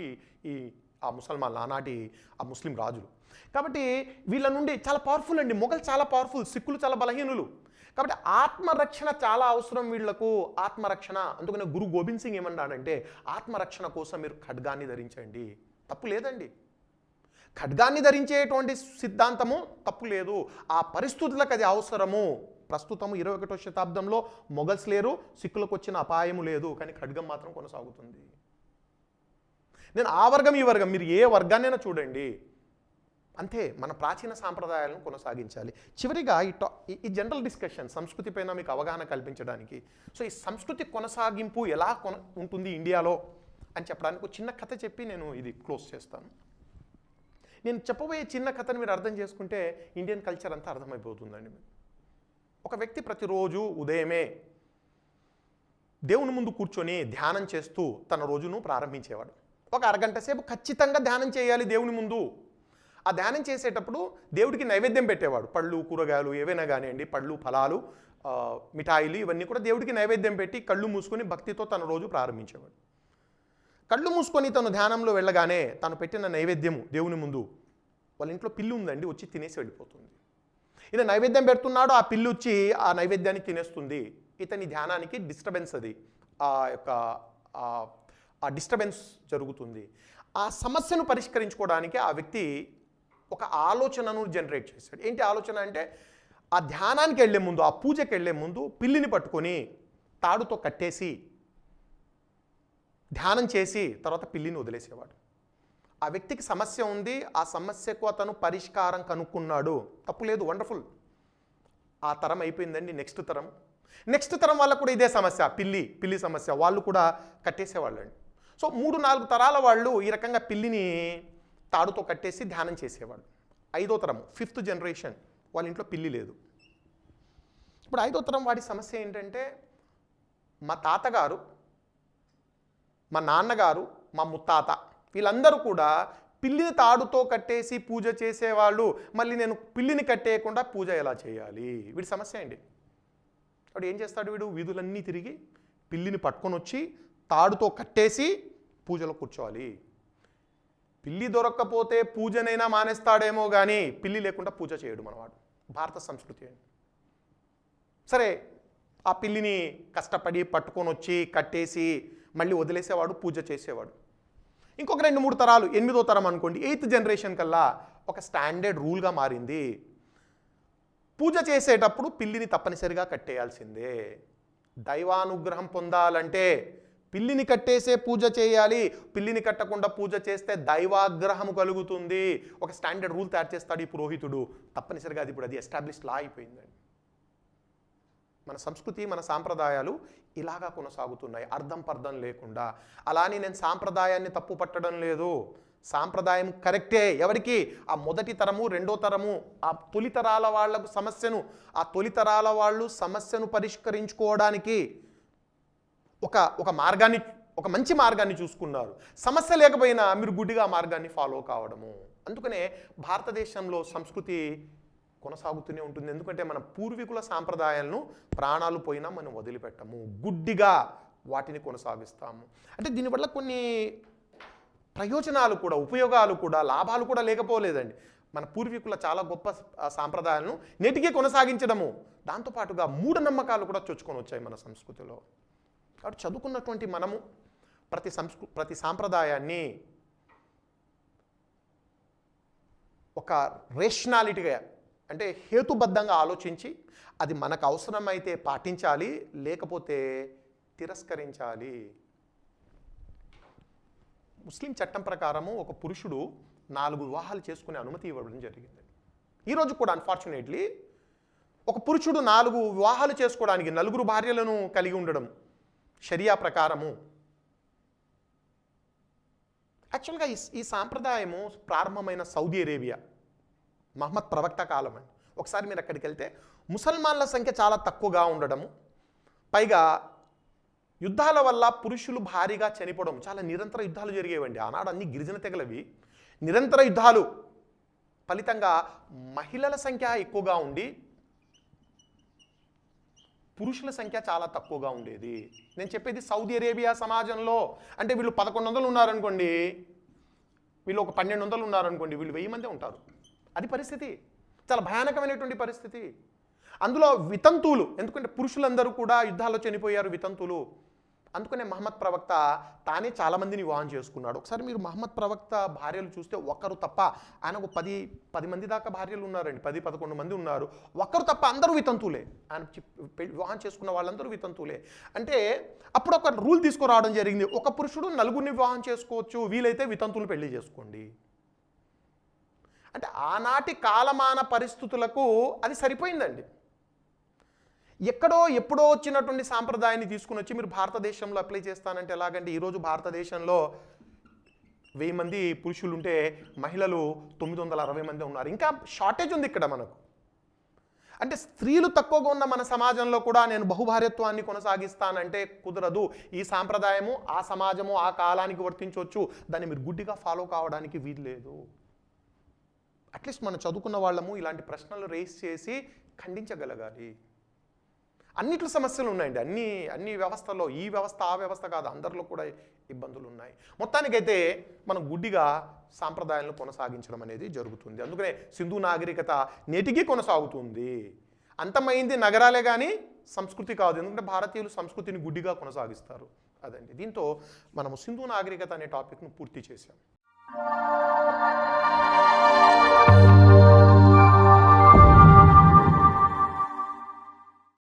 ఆ ముసల్మాన్లు, ఆనాటి ఆ ముస్లిం రాజులు. కాబట్టి వీళ్ళ నుండి చాలా పవర్ఫుల్ అండి, మొఘల్ చాలా పవర్ఫుల్, సిక్కులు చాలా బలహీనులు. కాబట్టి ఆత్మరక్షణ చాలా అవసరం వీళ్లకు, ఆత్మరక్షణ. అందుకనే గురు గోబింద్ సింగ్ ఏమన్నాడంటే ఆత్మరక్షణ కోసం మీరు ఖడ్గాన్ని ధరించండి. తప్పు లేదండి, ఖడ్గాన్ని ధరించేటువంటి సిద్ధాంతము తప్పు లేదు, ఆ పరిస్థితులకు అది అవసరము. ప్రస్తుతం 21వ శతాబ్దంలో మొఘల్స్ లేరు, సిక్కులకు వచ్చిన అపాయము లేదు, కానీ ఖడ్గం మాత్రం కొనసాగుతుంది. నేను ఆ వర్గం ఈ వర్గం, మీరు ఏ వర్గాన్నైనా చూడండి అంతే. మన ప్రాచీన సాంప్రదాయాలను కొనసాగించాలి. చివరిగా ఈ జనరల్ డిస్కషన్ సంస్కృతి పైన మీకు అవగాహన కల్పించడానికి, సో ఈ సంస్కృతి కొనసాగింపు ఎలా ఉంటుంది ఇండియాలో అని చెప్పడానికి ఒక చిన్న కథ చెప్పి నేను ఇది క్లోజ్ చేస్తాను. నేను చెప్పబోయే చిన్న కథను మీరు అర్థం చేసుకుంటే ఇండియన్ కల్చర్ అంతా అర్థమైపోతుందండి. ఒక వ్యక్తి ప్రతిరోజు ఉదయమే దేవుని ముందు కూర్చొని ధ్యానం చేస్తూ తన రోజును ప్రారంభించేవాడు. ఒక అరగంట సేపు ఖచ్చితంగా ధ్యానం చేయాలి దేవుని ముందు. ఆ ధ్యానం చేసేటప్పుడు దేవుడికి నైవేద్యం పెట్టేవాడు. పళ్ళు, కూరగాయలు ఏవైనా కానివ్వండి, పళ్ళు, ఫలాలు, మిఠాయిలు ఇవన్నీ కూడా దేవుడికి నైవేద్యం పెట్టి కళ్ళు మూసుకొని భక్తితో తన రోజు ప్రారంభించేవాడు. కళ్ళు మూసుకొని తను ధ్యానంలో వెళ్ళగానే తను పెట్టిన నైవేద్యము దేవుని ముందు, వాళ్ళ ఇంట్లో పిల్లి ఉందండి, వచ్చి తినేసి వెళ్ళిపోతుంది. ఈయన నైవేద్యం పెడుతున్నాడు, ఆ పిల్లి వచ్చి ఆ నైవేద్యాన్ని తినేస్తుంది. ఇతని ధ్యానానికి డిస్టర్బెన్స్, అది ఆ డిస్టర్బెన్స్ జరుగుతుంది. ఆ సమస్యను పరిష్కరించుకోవడానికి ఆ వ్యక్తి ఒక ఆలోచనను జనరేట్ చేశాడు. ఏంటి ఆలోచన అంటే ఆ ధ్యానానికి వెళ్ళే ముందు, ఆ పూజకి వెళ్ళే ముందు పిల్లిని పట్టుకొని తాడుతో కట్టేసి ధ్యానం చేసి తర్వాత పిల్లిని వదిలేసేవాడు. ఆ వ్యక్తికి సమస్య ఉంది, ఆ సమస్యకు అతను పరిష్కారం కనుక్కున్నాడు. తప్పులేదు, వండర్ఫుల్. ఆ తరం అయిపోయిందండి. నెక్స్ట్ తరం వాళ్ళకు కూడా ఇదే సమస్య, పిల్లి సమస్య. వాళ్ళు కూడా కట్టేసేవాళ్ళండి. సో 3-4 తరాల వాళ్ళు ఈ రకంగా పిల్లిని తాడుతో కట్టేసి ధ్యానం చేసేవాళ్ళు. 5వ తరం, 5th జనరేషన్, వాళ్ళ ఇంట్లో పిల్లి లేదు. ఇప్పుడు 5వ తరం వాడి సమస్య ఏంటంటే మా తాతగారు, మా నాన్నగారు, మా ముత్తాత వీళ్ళందరూ కూడా పిల్లిని తాడుతో కట్టేసి పూజ చేసేవాళ్ళు. మళ్ళీ నేను పిల్లిని కట్టేయకుండా పూజ ఎలా చేయాలి? వీడి సమస్య అండి. వాడు ఏం చేస్తాడు? వీడు వీధులన్నీ తిరిగి పిల్లిని పట్టుకొని వచ్చి తాడుతో కట్టేసి పూజలో కూర్చోవాలి. పిల్లి దొరక్కపోతే పూజనైనా మానేస్తాడేమో కానీ పిల్లి లేకుండా పూజ చేయడు మనవాడు. భారత సంస్కృతి అండి. సరే, ఆ పిల్లిని కష్టపడి పట్టుకొని వచ్చి కట్టేసి మళ్ళీ వదిలేసేవాడు, పూజ చేసేవాడు. ఇంకొక 2-3 తరాలు, 8వ తరం అనుకోండి, 8th జనరేషన్ కల్లా ఒక స్టాండర్డ్ రూల్గా మారింది. పూజ చేసేటప్పుడు పిల్లిని తప్పనిసరిగా కట్టేయాల్సిందే. దైవానుగ్రహం పొందాలంటే పిల్లిని కట్టేసే పూజ చేయాలి. పిల్లిని కట్టకుండా పూజ చేస్తే దైవాగ్రహం కలుగుతుంది. ఒక స్టాండర్డ్ రూల్ తయారు చేస్తాడు ఈ పురోహితుడు. తప్పనిసరిగా అది ఎస్టాబ్లిష్డ్ లా అయిపోయిందండి. మన సంస్కృతి, మన సాంప్రదాయాలు ఇలాగా కొనసాగుతున్నాయి, అర్థం పర్థం లేకుండా. అలానే నేను సాంప్రదాయాన్ని తప్పు పట్టడం లేదు. సాంప్రదాయం కరెక్టే. ఎవరికి? ఆ మొదటి తరము, 2వ తరము, ఆ తొలి తరాల వాళ్ళకు సమస్యను, ఆ తొలి తరాల వాళ్ళు సమస్యను పరిష్కరించుకోవడానికి ఒక మార్గాన్ని, ఒక మంచి మార్గాన్ని చూసుకున్నారు. సమస్య లేకపోయినా మీరు గుడ్డిగా మార్గాన్ని ఫాలో కావడము. అందుకనే భారతదేశంలో సంస్కృతి కొనసాగుతూనే ఉంటుంది. ఎందుకంటే మన పూర్వీకుల సాంప్రదాయాలను ప్రాణాలు పోయినా మనం వదిలిపెట్టము, గుడ్డిగా వాటిని కొనసాగిస్తాము. అంటే దీనివల్ల కొన్ని ప్రయోజనాలు కూడా, ఉపయోగాలు కూడా, లాభాలు కూడా లేకపోలేదండి. మన పూర్వీకుల చాలా గొప్ప సాంప్రదాయాలను నేటికే కొనసాగించడము, దాంతోపాటుగా మూఢనమ్మకాలు కూడా చొచ్చుకొని వచ్చాయి మన సంస్కృతిలో. కాబట్టి చదువుకున్నటువంటి మనము ప్రతి సాంప్రదాయాన్ని ఒక రేషనాలిటీగా అంటే హేతుబద్ధంగా ఆలోచించి అది మనకు అవసరమైతే పాటించాలి, లేకపోతే తిరస్కరించాలి. ముస్లిం చట్టం ప్రకారము ఒక పురుషుడు 4 వివాహాలు చేసుకునే అనుమతి ఇవ్వడం జరిగింది. ఈరోజు కూడా అన్ఫార్చునేట్లీ ఒక పురుషుడు 4 వివాహాలు చేసుకోవడానికి 4 భార్యలను కలిగి ఉండడం షరియా ప్రకారము. యాక్చువల్గా ఈ సాంప్రదాయము ప్రారంభమైన సౌదీ అరేబియా, మహమ్మద్ ప్రవక్త కాలం అండి. ఒకసారి మీరు అక్కడికి వెళ్తే ముసల్మాన్ల సంఖ్య చాలా తక్కువగా ఉండడము, పైగా యుద్ధాల వల్ల పురుషులు భారీగా చనిపోవడం, చాలా నిరంతర యుద్ధాలు జరిగేవండి. ఆనాడు అన్ని గిరిజన తెగలవి, నిరంతర యుద్ధాలు ఫలితంగా మహిళల సంఖ్య ఎక్కువగా ఉండి పురుషుల సంఖ్య చాలా తక్కువగా ఉండేది. నేను చెప్పేది సౌదీ అరేబియా సమాజంలో. అంటే వీళ్ళు 1100 ఉన్నారనుకోండి, వీళ్ళు ఒక 1200 ఉన్నారనుకోండి, వీళ్ళు 1000 మందే ఉంటారు. అది పరిస్థితి, చాలా భయానకమైనటువంటి పరిస్థితి. అందులో వితంతువులు, ఎందుకంటే పురుషులందరూ కూడా యుద్ధాల్లో చనిపోయారు వితంతువులు. అందుకనే మహమ్మద్ ప్రవక్త తానే చాలామందిని వివాహం చేసుకున్నాడు. ఒకసారి మీరు మహమ్మద్ ప్రవక్త భార్యలు చూస్తే ఒక్కరు తప్ప, ఆయనకు 10 మంది దాకా భార్యలు ఉన్నారండి, 10-11 మంది ఉన్నారు. ఒక్కరు తప్ప అందరూ వితంతువులే. ఆయన వివాహం చేసుకున్న వాళ్ళందరూ వితంతువులే. అంటే అప్పుడు ఒక రూల్ తీసుకురావడం జరిగింది, ఒక పురుషుడు 4 వివాహం చేసుకోవచ్చు, వీలైతే వితంతువులు పెళ్లి చేసుకోండి. అంటే ఆనాటి కాలమాన పరిస్థితులకు అది సరిపోయిందండి. ఎక్కడో ఎప్పుడో వచ్చినటువంటి సాంప్రదాయాన్ని తీసుకుని వచ్చి మీరు భారతదేశంలో అప్లై చేస్తానంటే ఎలాగంటే, ఈరోజు భారతదేశంలో 1000 మంది పురుషులు ఉంటే మహిళలు 960 మంది ఉన్నారు. ఇంకా షార్టేజ్ ఉంది ఇక్కడ మనకు. అంటే స్త్రీలు తక్కువగా ఉన్న మన సమాజంలో కూడా నేను బహుభార్యత్వాన్ని కొనసాగిస్తానంటే కుదరదు. ఈ సాంప్రదాయము ఆ సమాజము ఆ కాలానికి వర్తించవచ్చు, దాన్ని మీరు గుడ్డిగా ఫాలో కావడానికి వీలు లేదు. అట్లీస్ట్ మనం చదువుకున్న వాళ్ళము ఇలాంటి ప్రశ్నలు రేస్ చేసి ఖండించగలగాలి. అన్నిట్లో సమస్యలు ఉన్నాయండి, అన్ని వ్యవస్థల్లో, ఈ వ్యవస్థ ఆ వ్యవస్థ కాదు, అందరిలో కూడా ఇబ్బందులు ఉన్నాయి. మొత్తానికైతే మనం గుడ్డిగా సాంప్రదాయాలను కొనసాగించడం అనేది జరుగుతుంది. అందుకనే సింధు నాగరికత నేటికి కొనసాగుతుంది. అంతమైంది నగరాలే కానీ సంస్కృతి కాదు, ఎందుకంటే భారతీయులు సంస్కృతిని గుడ్డిగా కొనసాగిస్తారు. అదండి, దీంతో మనము సింధు నాగరికత అనే టాపిక్ను పూర్తి చేశాం.